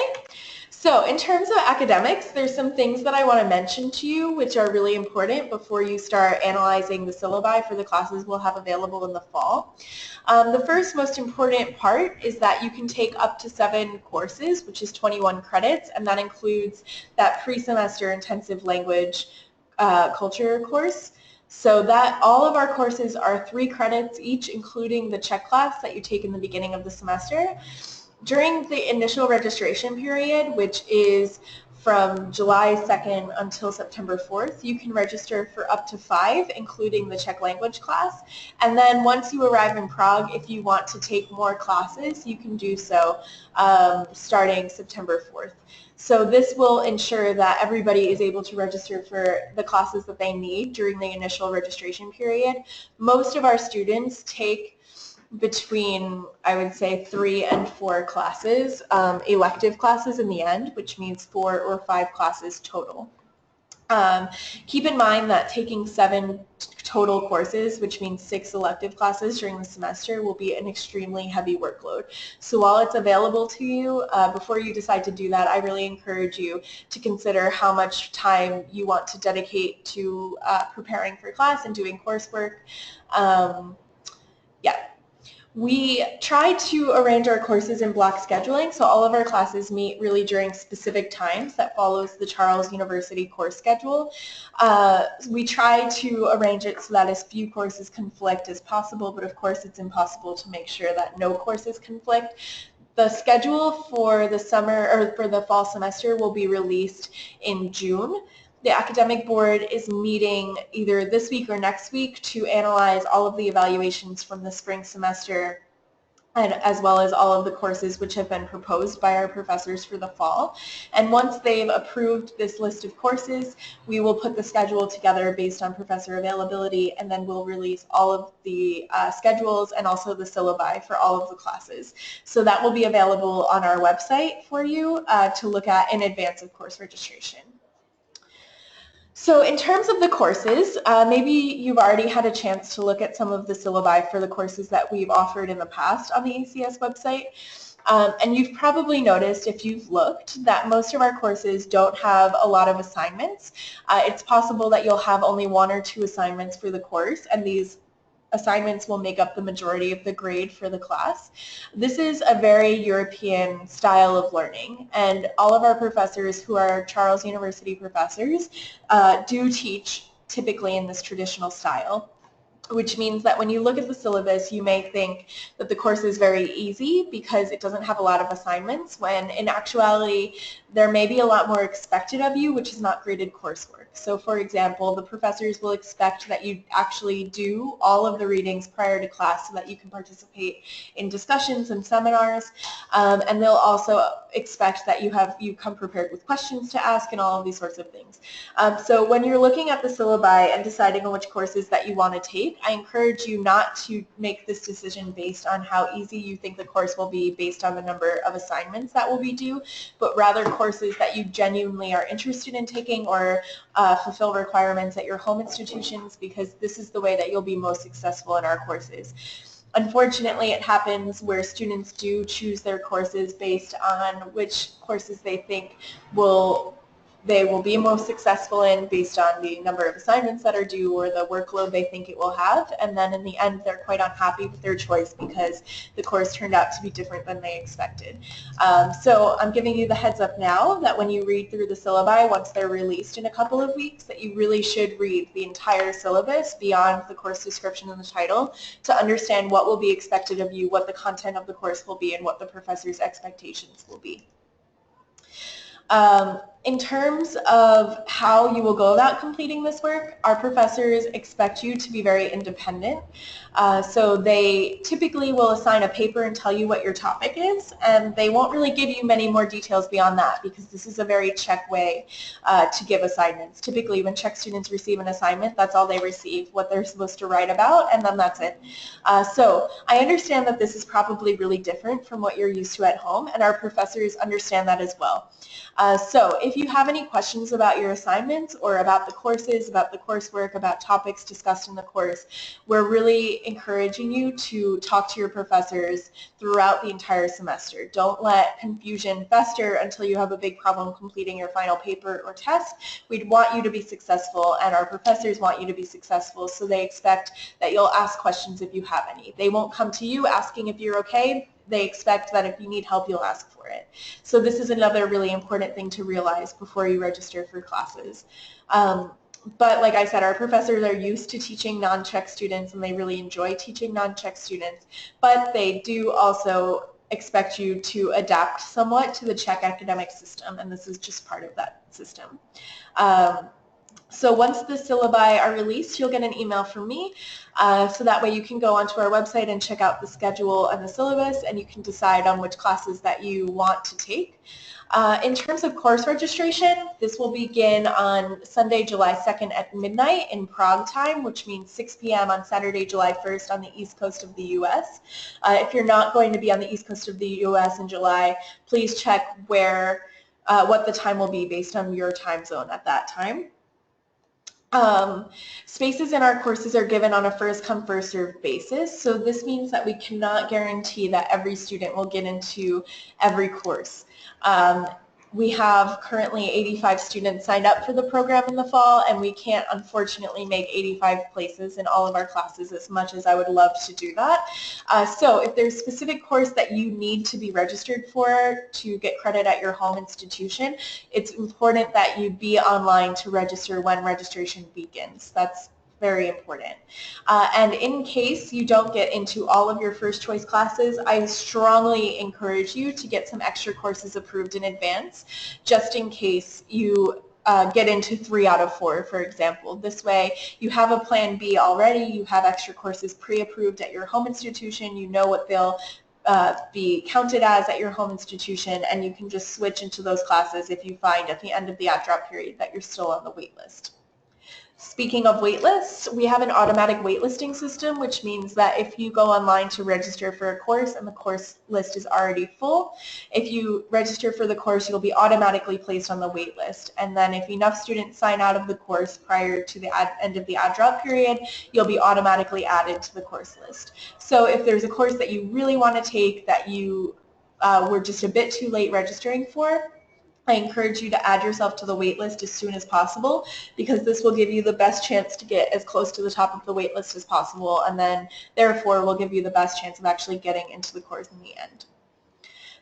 so in terms of academics, there's some things that I want to mention to you which are really important before you start analyzing the syllabi for the classes we'll have available in the fall. The first most important part is that you can take up to 7 courses, which is 21 credits, and that includes that pre-semester intensive language culture course. So that all of our courses are 3 credits each, including the Czech class that you take in the beginning of the semester. During the initial registration period, which is from July 2nd until September 4th, you can register for up to 5, including the Czech language class. And then once you arrive in Prague, if you want to take more classes, you can do so starting September 4th. So this will ensure that everybody is able to register for the classes that they need during the initial registration period. Most of our students take between, I would say, 3 and 4 classes, elective classes in the end, which means 4 or 5 classes total. Keep in mind that taking 7 total courses, which means 6 elective classes during the semester, will be an extremely heavy workload. So while it's available to you, before you decide to do that, I really encourage you to consider how much time you want to dedicate to preparing for class and doing coursework. Yeah. We try to arrange our courses in block scheduling, so all of our classes meet really during specific times that follows the Charles University course schedule. We try to arrange it so that as few courses conflict as possible, but of course it's impossible to make sure that no courses conflict. The schedule for the summer or for the fall semester will be released in June. The academic board is meeting either this week or next week to analyze all of the evaluations from the spring semester, and as well as all of the courses which have been proposed by our professors for the fall. And once they've approved this list of courses, we will put the schedule together based on professor availability, and then we'll release all of the schedules and also the syllabi for all of the classes. So that will be available on our website for you to look at in advance of course registration. So in terms of the courses, maybe you've already had a chance to look at some of the syllabi for the courses that we've offered in the past on the ECES website. And you've probably noticed, if you've looked, that most of our courses don't have a lot of assignments. It's possible that you'll have only 1 or 2 assignments for the course, and these assignments will make up the majority of the grade for the class. This is a very European style of learning, and all of our professors who are Charles University professors do teach typically in this traditional style, which means that when you look at the syllabus, you may think that the course is very easy because it doesn't have a lot of assignments, when in actuality there may be a lot more expected of you, which is not graded coursework. So for example, the professors will expect that you actually do all of the readings prior to class so that you can participate in discussions and seminars, and they'll also expect that you come prepared with questions to ask and all of these sorts of things. So when you're looking at the syllabi and deciding on which courses that you want to take, I encourage you not to make this decision based on how easy you think the course will be based on the number of assignments that will be due, but rather courses that you genuinely are interested in taking or fulfill requirements at your home institutions, because this is the way that you'll be most successful in our courses. Unfortunately, it happens where students do choose their courses based on which courses they think they will be most successful in based on the number of assignments that are due or the workload they think it will have, and then in the end they're quite unhappy with their choice because the course turned out to be different than they expected. So I'm giving you the heads up now that when you read through the syllabi, once they're released in a couple of weeks, that you really should read the entire syllabus beyond the course description and the title to understand what will be expected of you, what the content of the course will be, and what the professor's expectations will be. In terms of how you will go about completing this work, our professors expect you to be very independent. So they typically will assign a paper and tell you what your topic is, and they won't really give you many more details beyond that because this is a very check way to give assignments. Typically when check students receive an assignment, that's all they receive, what they're supposed to write about, and then that's it. So I understand that this is probably really different from what you're used to at home, and our professors understand that as well. So if you have any questions about your assignments or about the courses, about the coursework, about topics discussed in the course, we're really encouraging you to talk to your professors throughout the entire semester. Don't let confusion fester until you have a big problem completing your final paper or test. We'd want you to be successful, and our professors want you to be successful, so they expect that you'll ask questions if you have any. They won't come to you asking if you're okay. They expect that if you need help, you'll ask for it. So this is another really important thing to realize before you register for classes. But like I said, our professors are used to teaching non-Czech students, and they really enjoy teaching non-Czech students, but they do also expect you to adapt somewhat to the Czech academic system, and this is just part of that system. So once the syllabi are released, you'll get an email from me, so that way you can go onto our website and check out the schedule and the syllabus, and you can decide on which classes that you want to take. In terms of course registration, this will begin on Sunday, July 2nd at midnight in Prague time, which means 6 p.m. on Saturday, July 1st on the east coast of the U.S. If you're not going to be on the east coast of the U.S. in July, please check what the time will be based on your time zone at that time. Spaces in our courses are given on a first-come, first-served basis, so this means that we cannot guarantee that every student will get into every course. We have currently 85 students signed up for the program in the fall, and we can't unfortunately make 85 places in all of our classes, as much as I would love to do that. So if there's a specific course that you need to be registered for to get credit at your home institution, it's important that you be online to register when registration begins. That's very important. And in case you don't get into all of your first choice classes, I strongly encourage you to get some extra courses approved in advance, just in case you get into 3 out of 4, for example. This way you have a plan B already, you have extra courses pre-approved at your home institution, you know what they'll be counted as at your home institution, and you can just switch into those classes if you find at the end of the add-drop period that you're still on the wait list. Speaking of waitlists, we have an automatic waitlisting system, which means that if you go online to register for a course and the course list is already full, if you register for the course, you'll be automatically placed on the wait list. And then if enough students sign out of the course prior to the end of the add drop period, you'll be automatically added to the course list. So if there's a course that you really want to take that you were just a bit too late registering for, I encourage you to add yourself to the wait list as soon as possible, because this will give you the best chance to get as close to the top of the wait list as possible, and then therefore will give you the best chance of actually getting into the course in the end.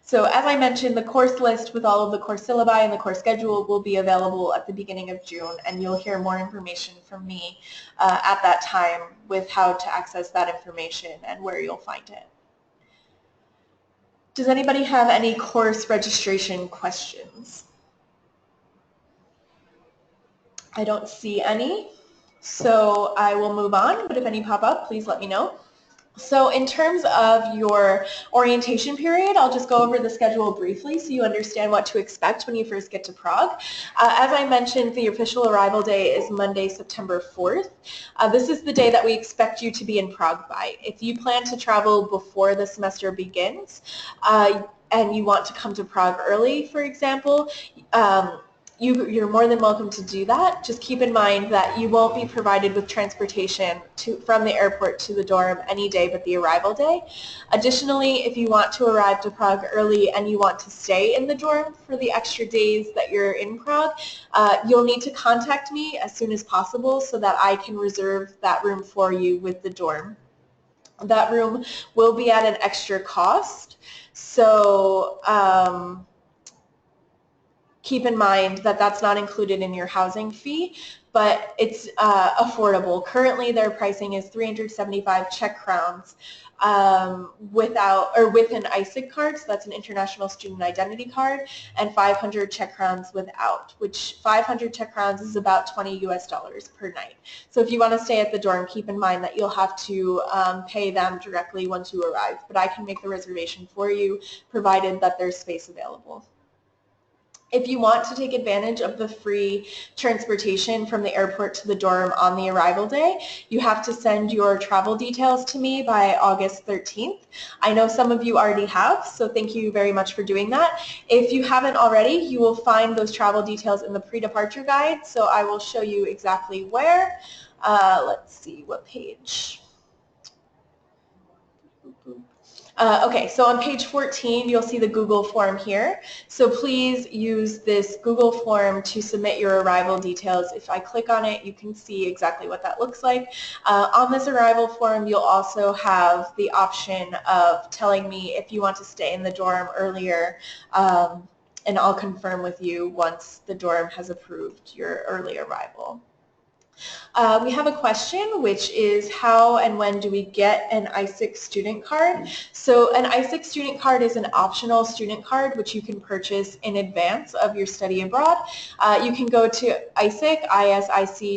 So as I mentioned, the course list with all of the course syllabi and the course schedule will be available at the beginning of June, and you'll hear more information from me at that time with how to access that information and where you'll find it. Does anybody have any course registration questions? I don't see any, so I will move on, but if any pop up, please let me know. So in terms of your orientation period, I'll just go over the schedule briefly so you understand what to expect when you first get to Prague. As I mentioned, the official arrival day is Monday, September 4th. This is the day that we expect you to be in Prague by. If you plan to travel before the semester begins and you want to come to Prague early, for example, you're more than welcome to do that. Just keep in mind that you won't be provided with transportation from the airport to the dorm any day but the arrival day. Additionally, if you want to arrive to Prague early and you want to stay in the dorm for the extra days that you're in Prague, you'll need to contact me as soon as possible so that I can reserve that room for you with the dorm. That room will be at an extra cost, so keep in mind that that's not included in your housing fee, but it's affordable. Currently their pricing is 375 Czech crowns with an ISIC card, so that's an International Student Identity Card, and 500 Czech crowns without, which 500 Czech crowns is about $20 US per night. So if you want to stay at the dorm, keep in mind that you'll have to pay them directly once you arrive, but I can make the reservation for you provided that there's space available. If you want to take advantage of the free transportation from the airport to the dorm on the arrival day, you have to send your travel details to me by August 13th. I know some of you already have, so thank you very much for doing that. If you haven't already, you will find those travel details in the pre-departure guide, so I will show you exactly where. Let's see, what page? Okay, so on page 14, you'll see the Google form here. So please use this Google form to submit your arrival details. If I click on it, you can see exactly what that looks like. On this arrival form, you'll also have the option of telling me if you want to stay in the dorm earlier, and I'll confirm with you once the dorm has approved your early arrival. We have a question, which is how and when do we get an ISIC student card? So an ISIC student card is an optional student card which you can purchase in advance of your study abroad. You can go to isic.org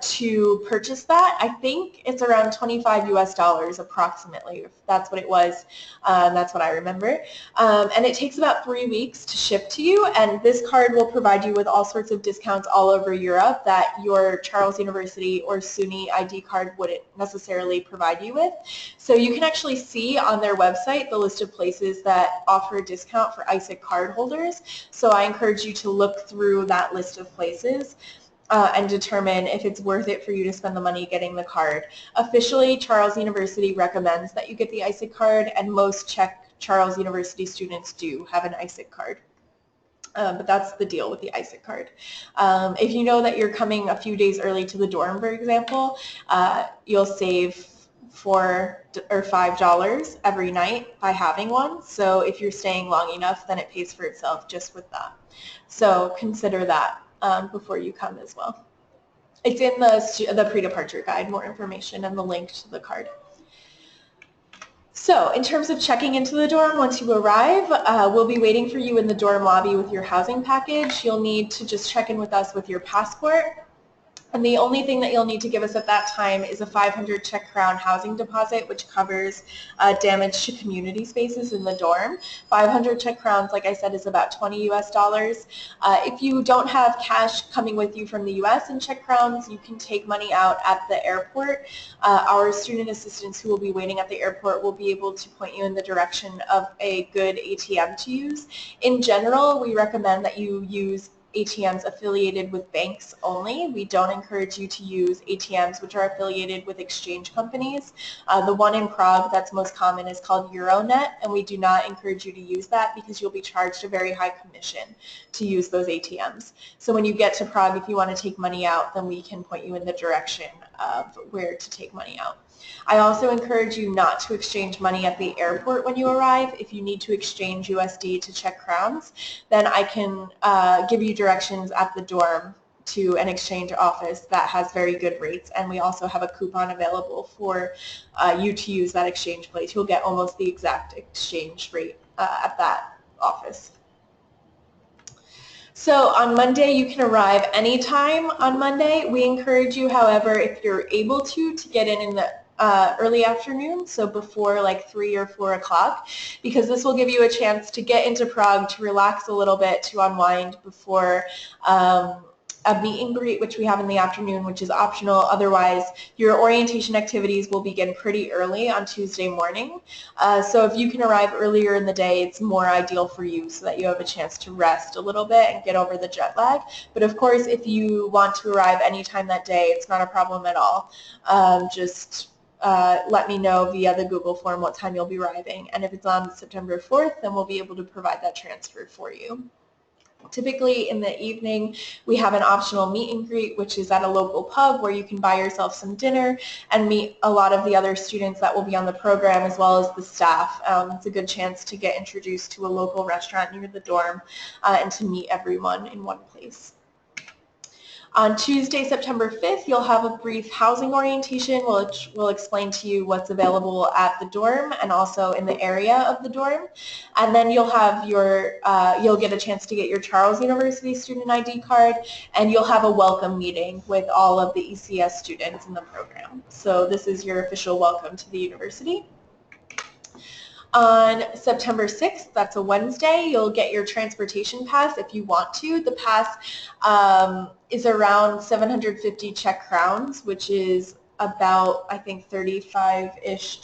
to purchase that. I think it's around $25 US approximately, if that's what it was. That's what I remember. And it takes about 3 weeks to ship to you, and this card will provide you with all sorts of discounts all over Europe that your Charles University or SUNY ID card wouldn't necessarily provide you with. So you can actually see on their website the list of places that offer a discount for ISIC card holders. So I encourage you to look through that list of places and determine if it's worth it for you to spend the money getting the card. Officially, Charles University recommends that you get the ISIC card, and most Czech Charles University students do have an ISIC card. But that's the deal with the ISIC card. If you know that you're coming a few days early to the dorm, for example, you'll save $4 or $5 every night by having one. So if you're staying long enough, then it pays for itself just with that. So consider that before you come as well. It's in the pre-departure guide, more information and the link to the card. So in terms of checking into the dorm, once you arrive, we'll be waiting for you in the dorm lobby with your housing package. You'll need to just check in with us with your passport. And the only thing that you'll need to give us at that time is a 500 Czech crown housing deposit, which covers damage to community spaces in the dorm. 500 Czech crowns, like I said, is about $20 US. If you don't have cash coming with you from the US in Czech crowns, you can take money out at the airport. Our student assistants who will be waiting at the airport will be able to point you in the direction of a good ATM to use. In general, we recommend that you use ATMs affiliated with banks only. We don't encourage you to use ATMs which are affiliated with exchange companies. The one in Prague that's most common is called Euronet, and we do not encourage you to use that because you'll be charged a very high commission to use those ATMs. So when you get to Prague, if you want to take money out, then we can point you in the direction of where to take money out. I also encourage you not to exchange money at the airport when you arrive. If you need to exchange USD to Czech crowns, then I can give you directions at the dorm to an exchange office that has very good rates, and we also have a coupon available for you to use that exchange place. You'll get almost the exact exchange rate at that office. So on Monday, you can arrive anytime on Monday. We encourage you, however, if you're able to get in the early afternoon, so before like 3 or 4 o'clock, because this will give you a chance to get into Prague, to relax a little bit, to unwind before a meet and greet, which we have in the afternoon, which is optional. Otherwise, your orientation activities will begin pretty early on Tuesday morning. So if you can arrive earlier in the day, it's more ideal for you so that you have a chance to rest a little bit and get over the jet lag. But of course, if you want to arrive anytime that day, it's not a problem at all. Just let me know via the Google form what time you'll be arriving. And if it's on September 4th, then we'll be able to provide that transfer for you. Typically in the evening, we have an optional meet and greet, which is at a local pub where you can buy yourself some dinner and meet a lot of the other students that will be on the program as well as the staff. It's a good chance to get introduced to a local restaurant near the dorm and to meet everyone in one place. On Tuesday, September 5th, you'll have a brief housing orientation, which will explain to you what's available at the dorm and also in the area of the dorm. And then you'll have your, you'll get a chance to get your Charles University student ID card, and you'll have a welcome meeting with all of the ECES students in the program. So this is your official welcome to the university. On September 6th, that's a Wednesday, you'll get your transportation pass if you want to. The pass is around 750 Czech crowns, which is about, I think, $35-ish.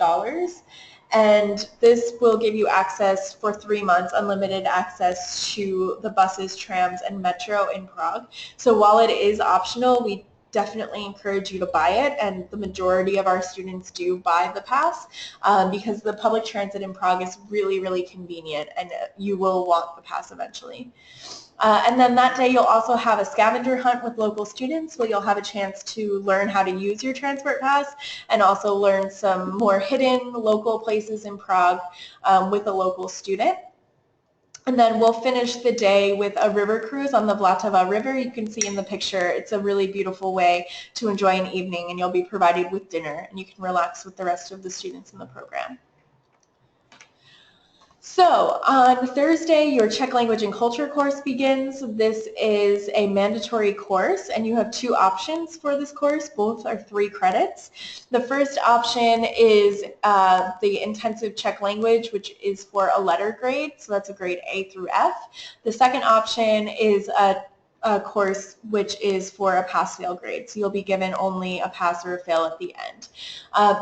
And this will give you access for 3 months, unlimited access to the buses, trams, and metro in Prague. So while it is optional, we definitely encourage you to buy it, and the majority of our students do buy the pass because the public transit in Prague is really, really convenient, and you will want the pass eventually. And then that day you'll also have a scavenger hunt with local students where you'll have a chance to learn how to use your transport pass and also learn some more hidden local places in Prague with a local student. And then we'll finish the day with a river cruise on the Vltava River. You can see in the picture, it's a really beautiful way to enjoy an evening, and you'll be provided with dinner, and you can relax with the rest of the students in the program. So on Thursday, your Czech language and culture course begins. This is a mandatory course, and you have 2 options for this course. Both are 3 credits. The first option is the intensive Czech language, which is for a letter grade, so that's a grade A through F. The second option is a course which is for a pass-fail grade, so you'll be given only a pass or a fail at the end.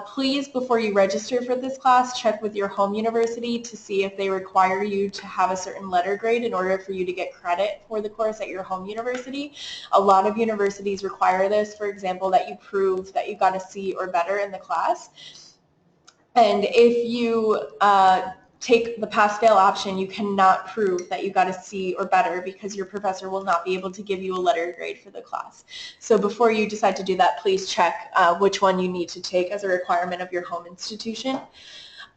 Please, before you register for this class, check with your home university to see if they require you to have a certain letter grade in order for you to get credit for the course at your home university. A lot of universities require this, for example, that you prove that you got a C or better in the class. And if you take the pass-fail option, you cannot prove that you got a C or better because your professor will not be able to give you a letter grade for the class. So before you decide to do that, please check which one you need to take as a requirement of your home institution.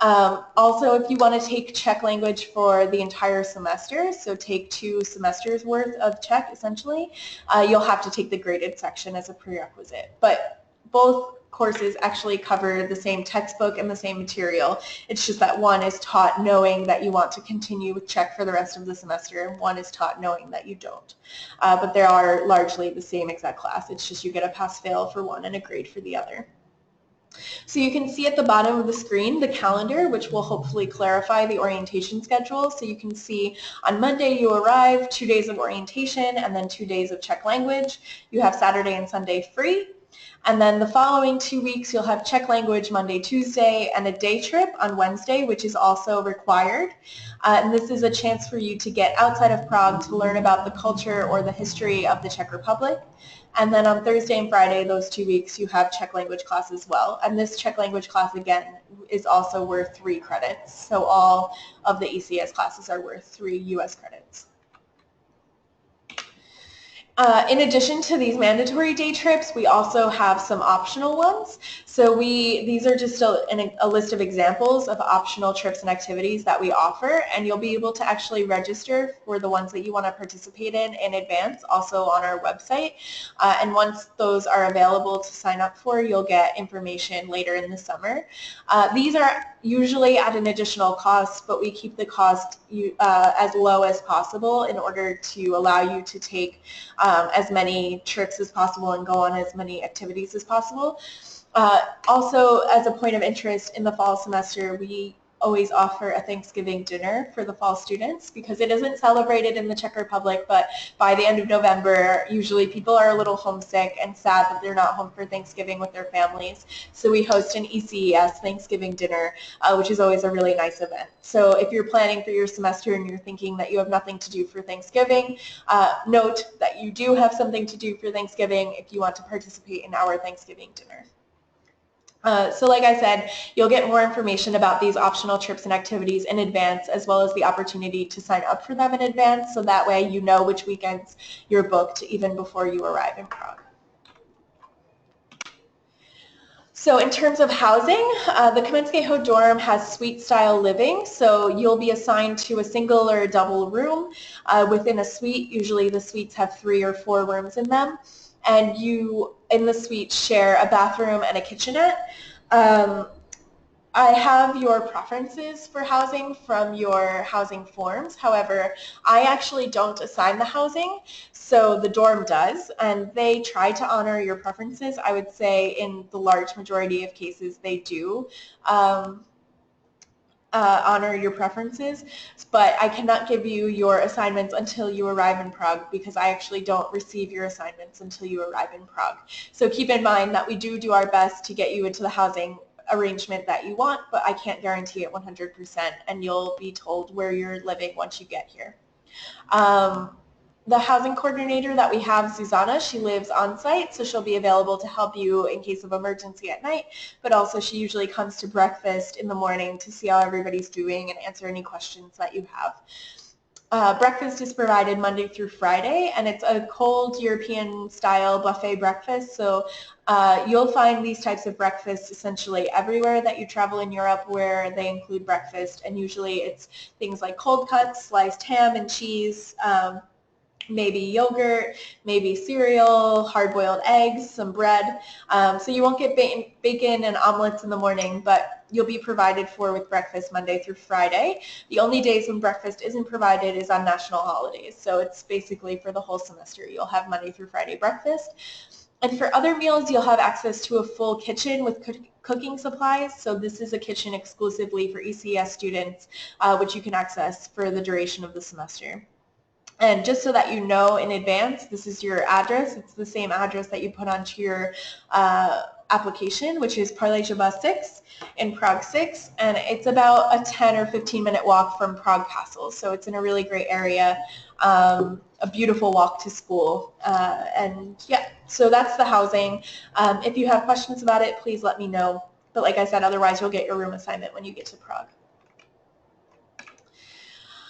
Also, if you want to take Czech language for the entire semester, so take 2 semesters worth of Czech essentially, you'll have to take the graded section as a prerequisite. But both courses actually cover the same textbook and the same material. It's just that one is taught knowing that you want to continue with Czech for the rest of the semester, and one is taught knowing that you don't. But they are largely the same exact class. It's just you get a pass-fail for one and a grade for the other. So you can see at the bottom of the screen the calendar, which will hopefully clarify the orientation schedule. So you can see on Monday you arrive, 2 days of orientation, and then 2 days of Czech language. You have Saturday and Sunday free. And then the following 2 weeks, you'll have Czech language Monday, Tuesday, and a day trip on Wednesday, which is also required. And this is a chance for you to get outside of Prague to learn about the culture or the history of the Czech Republic. And then on Thursday and Friday, those 2 weeks, you have Czech language class as well. And this Czech language class, again, is also worth 3 credits. So all of the ECES classes are worth 3 US credits. In addition to these mandatory day trips, we also have some optional ones. So these are just a list of examples of optional trips and activities that we offer, and you'll be able to actually register for the ones that you want to participate in advance, also on our website. And once those are available to sign up for, you'll get information later in the summer. These are usually at an additional cost, but we keep the cost as low as possible in order to allow you to take as many trips as possible and go on as many activities as possible. Also, as a point of interest, in the fall semester, we always offer a Thanksgiving dinner for the fall students because it isn't celebrated in the Czech Republic, but by the end of November, usually people are a little homesick and sad that they're not home for Thanksgiving with their families. So we host an ECES Thanksgiving dinner, which is always a really nice event. So if you're planning for your semester and you're thinking that you have nothing to do for Thanksgiving, note that you do have something to do for Thanksgiving if you want to participate in our Thanksgiving dinner. So like I said, you'll get more information about these optional trips and activities in advance, as well as the opportunity to sign up for them in advance, so that way you know which weekends you're booked even before you arrive in Prague. So in terms of housing, the Kamenského dorm has suite-style living, so you'll be assigned to a single or a double room within a suite. Usually the suites have 3 or 4 rooms in them, and you, in the suite, share a bathroom and a kitchenette. I have your preferences for housing from your housing forms. However, I actually don't assign the housing, so the dorm does, and they try to honor your preferences. I would say in the large majority of cases they do honor your preferences, but I cannot give you your assignments until you arrive in Prague because I actually don't receive your assignments until you arrive in Prague. So keep in mind that we do our best to get you into the housing arrangement that you want, but I can't guarantee it 100%, and you'll be told where you're living once you get here. The housing coordinator that we have, Susanna, she lives on site, so she'll be available to help you in case of emergency at night, but also she usually comes to breakfast in the morning to see how everybody's doing and answer any questions that you have. Breakfast is provided Monday through Friday, and it's a cold European-style buffet breakfast, so you'll find these types of breakfasts essentially everywhere that you travel in Europe where they include breakfast, and usually it's things like cold cuts, sliced ham and cheese, maybe yogurt, maybe cereal, hard-boiled eggs, some bread. So you won't get bacon and omelets in the morning, but you'll be provided for with breakfast Monday through Friday. The only days when breakfast isn't provided is on national holidays. So it's basically for the whole semester. You'll have Monday through Friday breakfast. And for other meals, you'll have access to a full kitchen with cooking supplies. So this is a kitchen exclusively for ECES students, which you can access for the duration of the semester. And just so that you know in advance, this is your address. It's the same address that you put onto your application, which is Parlejova 6 in Prague 6. And it's about a 10 or 15-minute walk from Prague Castle. So it's in a really great area, a beautiful walk to school. And yeah, so that's the housing. If you have questions about it, please let me know. But like I said, otherwise you'll get your room assignment when you get to Prague.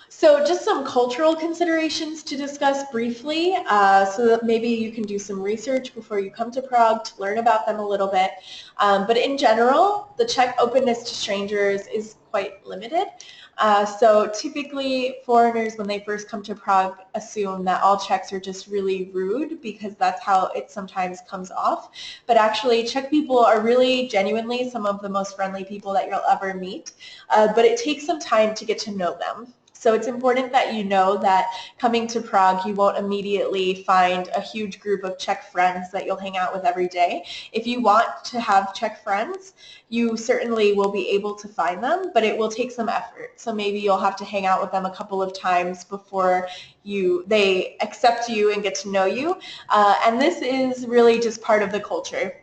So just some cultural considerations to discuss briefly so that maybe you can do some research before you come to Prague to learn about them a little bit. But in general, the Czech openness to strangers is quite limited. So typically foreigners, when they first come to Prague, assume that all Czechs are just really rude because that's how it sometimes comes off. But actually Czech people are really genuinely some of the most friendly people that you'll ever meet. But it takes some time to get to know them. So it's important that you know that coming to Prague, you won't immediately find a huge group of Czech friends that you'll hang out with every day. If you want to have Czech friends, you certainly will be able to find them, but it will take some effort. So maybe you'll have to hang out with them a couple of times before they accept you and get to know you. And this is really just part of the culture.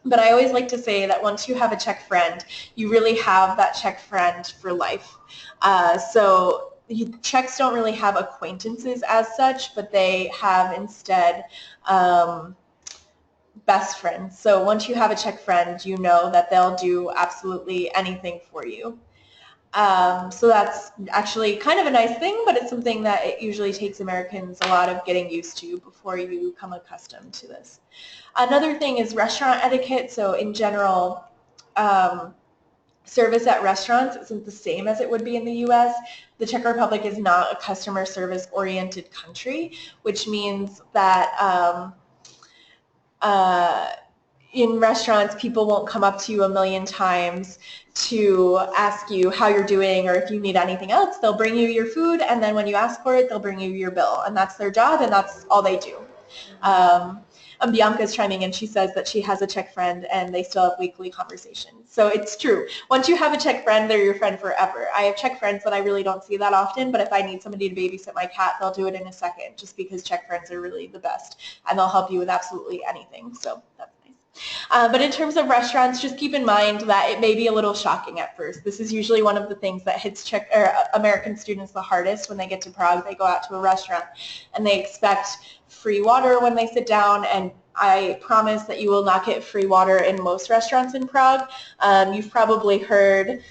But I always like to say that once you have a Czech friend, you really have that Czech friend for life. So Czechs don't really have acquaintances as such, but they have instead best friends. So once you have a Czech friend, you know that they'll do absolutely anything for you. So that's actually kind of a nice thing, but it's something that it usually takes Americans a lot of getting used to before you become accustomed to this. Another thing is restaurant etiquette. So in general, service at restaurants isn't the same as it would be in the U.S. The Czech Republic is not a customer service oriented country, which means that in restaurants, people won't come up to you a million times to ask you how you're doing or if you need anything else. They'll bring you your food, and then when you ask for it, they'll bring you your bill, and that's their job, and that's all they do. Bianca's chiming in. She says that she has a Czech friend and they still have weekly conversations. So it's true. Once you have a Czech friend, they're your friend forever. I have Czech friends that I really don't see that often, but if I need somebody to babysit my cat, they'll do it in a second, just because Czech friends are really the best, and they'll help you with absolutely anything. So that's nice. But in terms of restaurants, just keep in mind that it may be a little shocking at first. This is usually one of the things that hits Czech or American students the hardest when they get to Prague. They go out to a restaurant and they expect free water when they sit down, and I promise that you will not get free water in most restaurants in Prague. You've probably heard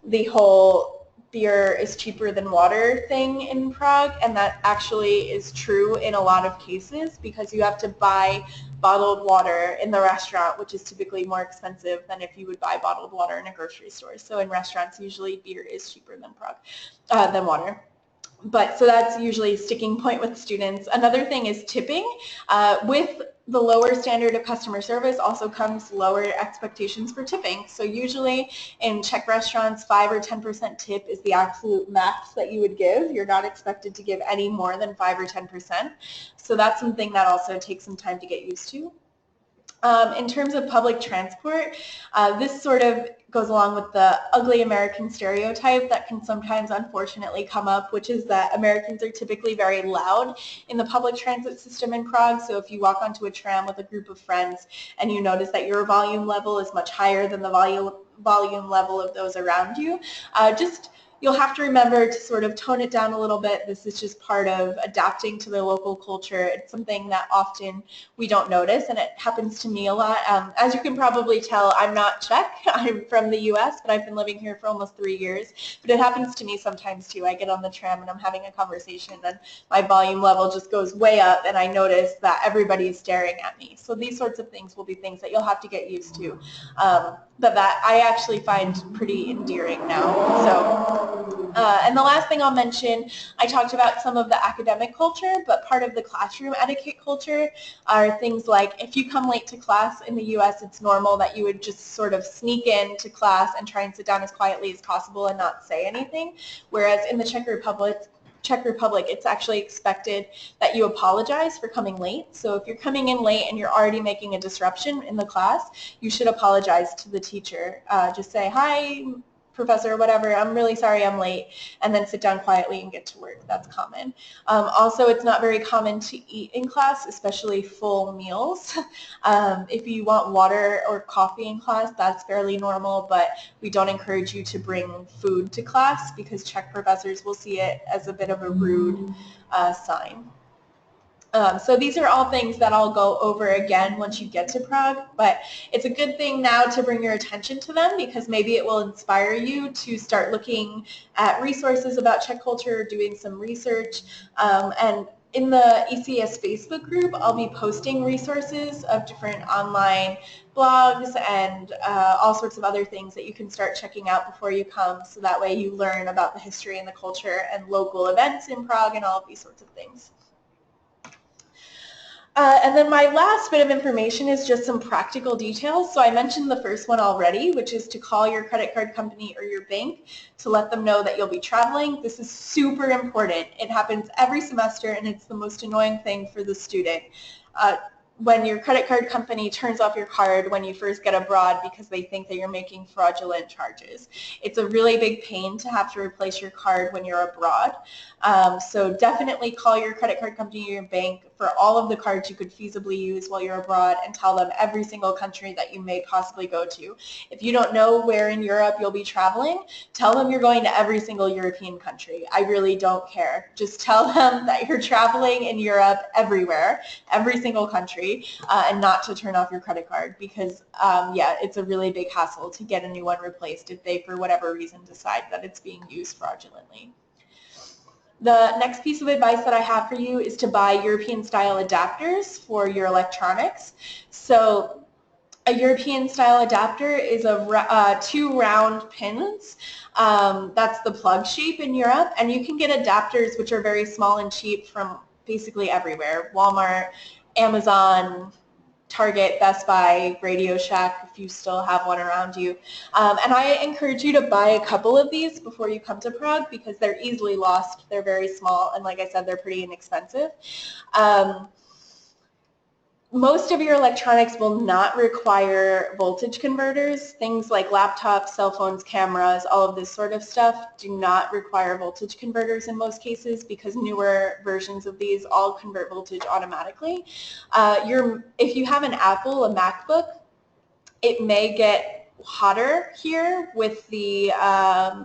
the whole beer is cheaper than water thing in Prague, and that actually is true in a lot of cases because you have to buy bottled water in the restaurant, which is typically more expensive than if you would buy bottled water in a grocery store. So in restaurants, usually beer is cheaper than than water. But so that's usually a sticking point with students. Another thing is tipping. With the lower standard of customer service also comes lower expectations for tipping. So usually in Czech restaurants, 5 or 10% tip is the absolute max that you would give. You're not expected to give any more than 5 or 10%. So that's something that also takes some time to get used to. In terms of public transport, this sort of goes along with the ugly American stereotype that can sometimes unfortunately come up, which is that Americans are typically very loud in the public transit system in Prague. So if you walk onto a tram with a group of friends and you notice that your volume level is much higher than the volume level of those around you, you'll have to remember to sort of tone it down a little bit. This is just part of adapting to the local culture. It's something that often we don't notice, and it happens to me a lot. As you can probably tell, I'm not Czech. I'm from the US, but I've been living here for almost 3 years. But it happens to me sometimes too. I get on the tram and I'm having a conversation and my volume level just goes way up and I notice that everybody's staring at me. So these sorts of things will be things that you'll have to get used to. But that I actually find pretty endearing now. And the last thing I'll mention, I talked about some of the academic culture, but part of the classroom etiquette culture are things like if you come late to class in the US, it's normal that you would just sort of sneak into class and try and sit down as quietly as possible and not say anything, whereas in the Czech Republic, it's actually expected that you apologize for coming late. So if you're coming in late and you're already making a disruption in the class, you should apologize to the teacher. Just say, hi, professor, whatever, I'm really sorry I'm late, and then sit down quietly and get to work. That's common. Also, it's not very common to eat in class, especially full meals. If you want water or coffee in class, that's fairly normal, but we don't encourage you to bring food to class because Czech professors will see it as a bit of a rude sign. So these are all things that I'll go over again once you get to Prague, but it's a good thing now to bring your attention to them because maybe it will inspire you to start looking at resources about Czech culture, doing some research, and in the ECES Facebook group, I'll be posting resources of different online blogs and all sorts of other things that you can start checking out before you come, so that way you learn about the history and the culture and local events in Prague and all of these sorts of things. And then my last bit of information is just some practical details. So I mentioned the first one already, which is to call your credit card company or your bank to let them know that you'll be traveling. This is super important. It happens every semester and it's the most annoying thing for the student. When your credit card company turns off your card when you first get abroad because they think that you're making fraudulent charges. It's a really big pain to have to replace your card when you're abroad. So definitely call your credit card company or your bank for all of the cards you could feasibly use while you're abroad and tell them every single country that you may possibly go to. If you don't know where in Europe you'll be traveling, tell them you're going to every single European country. I really don't care. Just tell them that you're traveling in Europe everywhere, every single country, and not to turn off your credit card because, yeah, it's a really big hassle to get a new one replaced if they, for whatever reason, decide that it's being used fraudulently. The next piece of advice that I have for you is to buy European-style adapters for your electronics. So a European-style adapter is two round pins. That's the plug shape in Europe, and you can get adapters which are very small and cheap from basically everywhere. Walmart, Amazon, Target, Best Buy, Radio Shack, if you still have one around you. And I encourage you to buy a couple of these before you come to Prague because they're easily lost. They're very small, and like I said, they're pretty inexpensive. most of your electronics will not require voltage converters. Things like laptops, cell phones, cameras, all of this sort of stuff do not require voltage converters in most cases because newer versions of these all convert voltage automatically. If you have an Apple, a MacBook, it may get hotter here with the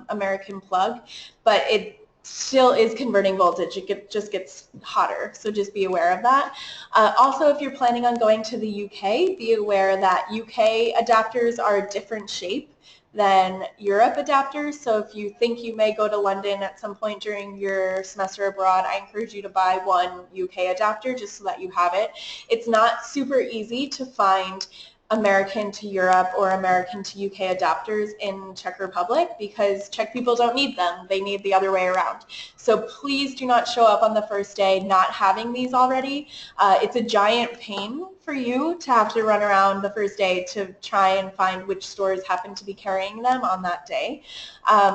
American plug, but it still is converting voltage. It just gets hotter, so just be aware of that. Also, if you're planning on going to the UK, be aware that UK adapters are a different shape than Europe adapters. So if you think you may go to London at some point during your semester abroad, I encourage you to buy one UK adapter just so that you have it. It's not super easy to find American to Europe or American to UK adapters in Czech Republic because Czech people don't need them. They need the other way around. So please do not show up on the first day not having these already. It's a giant pain for you to have to run around the first day to try and find which stores happen to be carrying them on that day.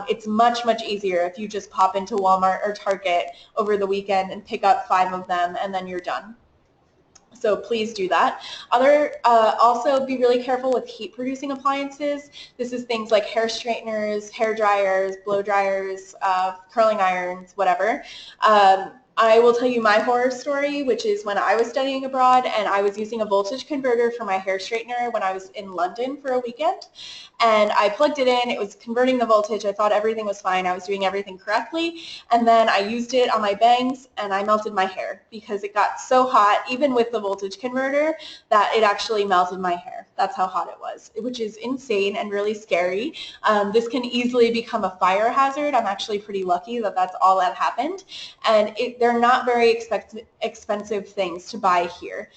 It's much, much easier if you just pop into Walmart or Target over the weekend and pick up 5 of them and then you're done. So please do that. Also be really careful with heat producing appliances. This is things like hair straighteners, hair dryers, blow dryers, curling irons, whatever. I will tell you my horror story, which is when I was studying abroad and I was using a voltage converter for my hair straightener when I was in London for a weekend. And I plugged it in, it was converting the voltage, I thought everything was fine, I was doing everything correctly, and then I used it on my bangs and I melted my hair because it got so hot, even with the voltage converter, that it actually melted my hair. That's how hot it was, which is insane and really scary. This can easily become a fire hazard. I'm actually pretty lucky that that's all that happened. And they're not very expensive things to buy here.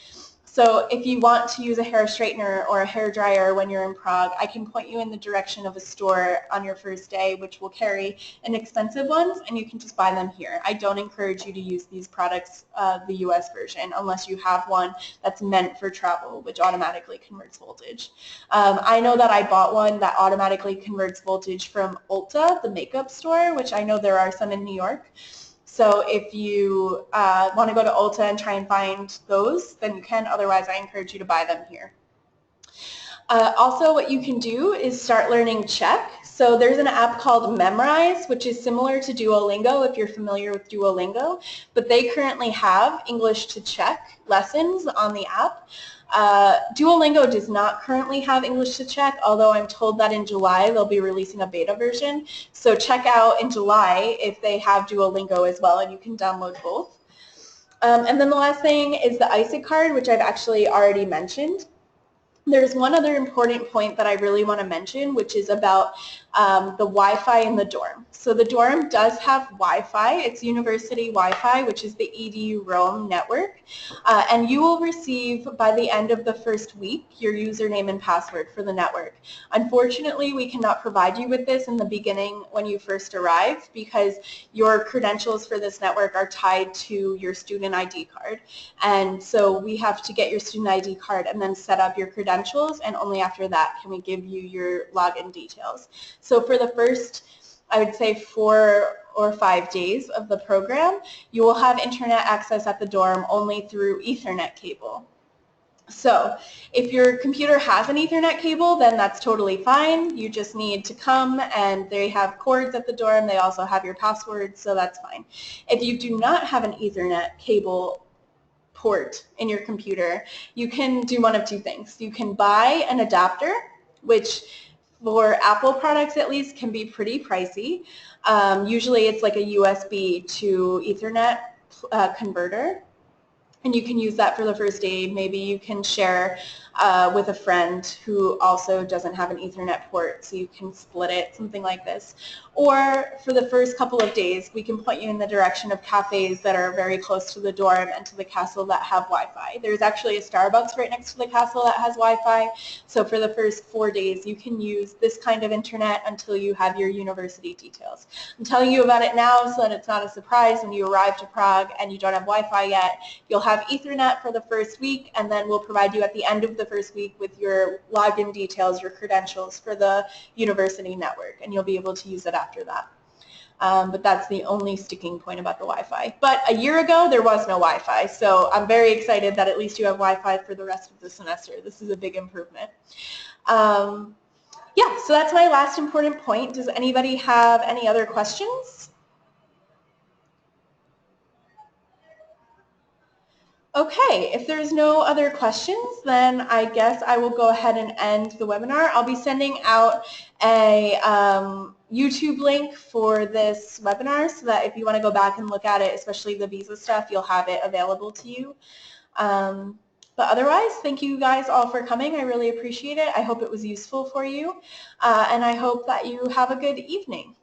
So if you want to use a hair straightener or a hair dryer when you're in Prague, I can point you in the direction of a store on your first day which will carry inexpensive ones, and you can just buy them here. I don't encourage you to use these products, the US version, unless you have one that's meant for travel, which automatically converts voltage. I know that I bought one that automatically converts voltage from Ulta, the makeup store, which I know there are some in New York. So if you want to go to Ulta and try and find those, then you can. Otherwise, I encourage you to buy them here. Also, what you can do is start learning Czech. So there's an app called Memrise, which is similar to Duolingo if you're familiar with Duolingo, but they currently have English to Czech lessons on the app. Duolingo does not currently have English to Czech, although I'm told that in July they'll be releasing a beta version. So check out in July if they have Duolingo as well, and you can download both. And then the last thing is the ECES card, which I've actually already mentioned. There's one other important point that I really want to mention, which is about the Wi-Fi in the dorm. So the dorm does have Wi-Fi. It's university Wi-Fi, which is the EDU Rome network. And you will receive, by the end of the first week, your username and password for the network. Unfortunately, we cannot provide you with this in the beginning when you first arrive because your credentials for this network are tied to your student ID card. And so we have to get your student ID card and then set up your credentials, and only after that can we give you your login details. So for the first, I would say 4 or 5 days of the program, you will have internet access at the dorm only through Ethernet cable. So if your computer has an Ethernet cable, then that's totally fine. You just need to come, and they have cords at the dorm. They also have your passwords, so that's fine. If you do not have an Ethernet cable port in your computer, you can do one of 2 things. You can buy an adapter, which for Apple products at least can be pretty pricey. Usually it's like a USB to Ethernet converter, and you can use that for the first day. Maybe you can share with a friend who also doesn't have an Ethernet port, so you can split it, something like this. Or for the first couple of days, we can point you in the direction of cafes that are very close to the dorm and to the castle that have Wi-Fi. There's actually a Starbucks right next to the castle that has Wi-Fi, so for the first 4 days, you can use this kind of internet until you have your university details. I'm telling you about it now so that it's not a surprise when you arrive to Prague and you don't have Wi-Fi yet. You'll have Ethernet for the first week, and then we'll provide you at the end of the first week with your login details, your credentials for the university network, and you'll be able to use it after that. but that's the only sticking point about the Wi-Fi. But a year ago, there was no Wi-Fi, so I'm very excited that at least you have Wi-Fi for the rest of the semester. This is a big improvement. Yeah, so that's my last important point. Does anybody have any other questions? Okay, if there's no other questions, then I guess I will go ahead and end the webinar. I'll be sending out a YouTube link for this webinar so that if you want to go back and look at it, especially the visa stuff, you'll have it available to you. But otherwise, thank you guys all for coming. I really appreciate it. I hope it was useful for you, and I hope that you have a good evening.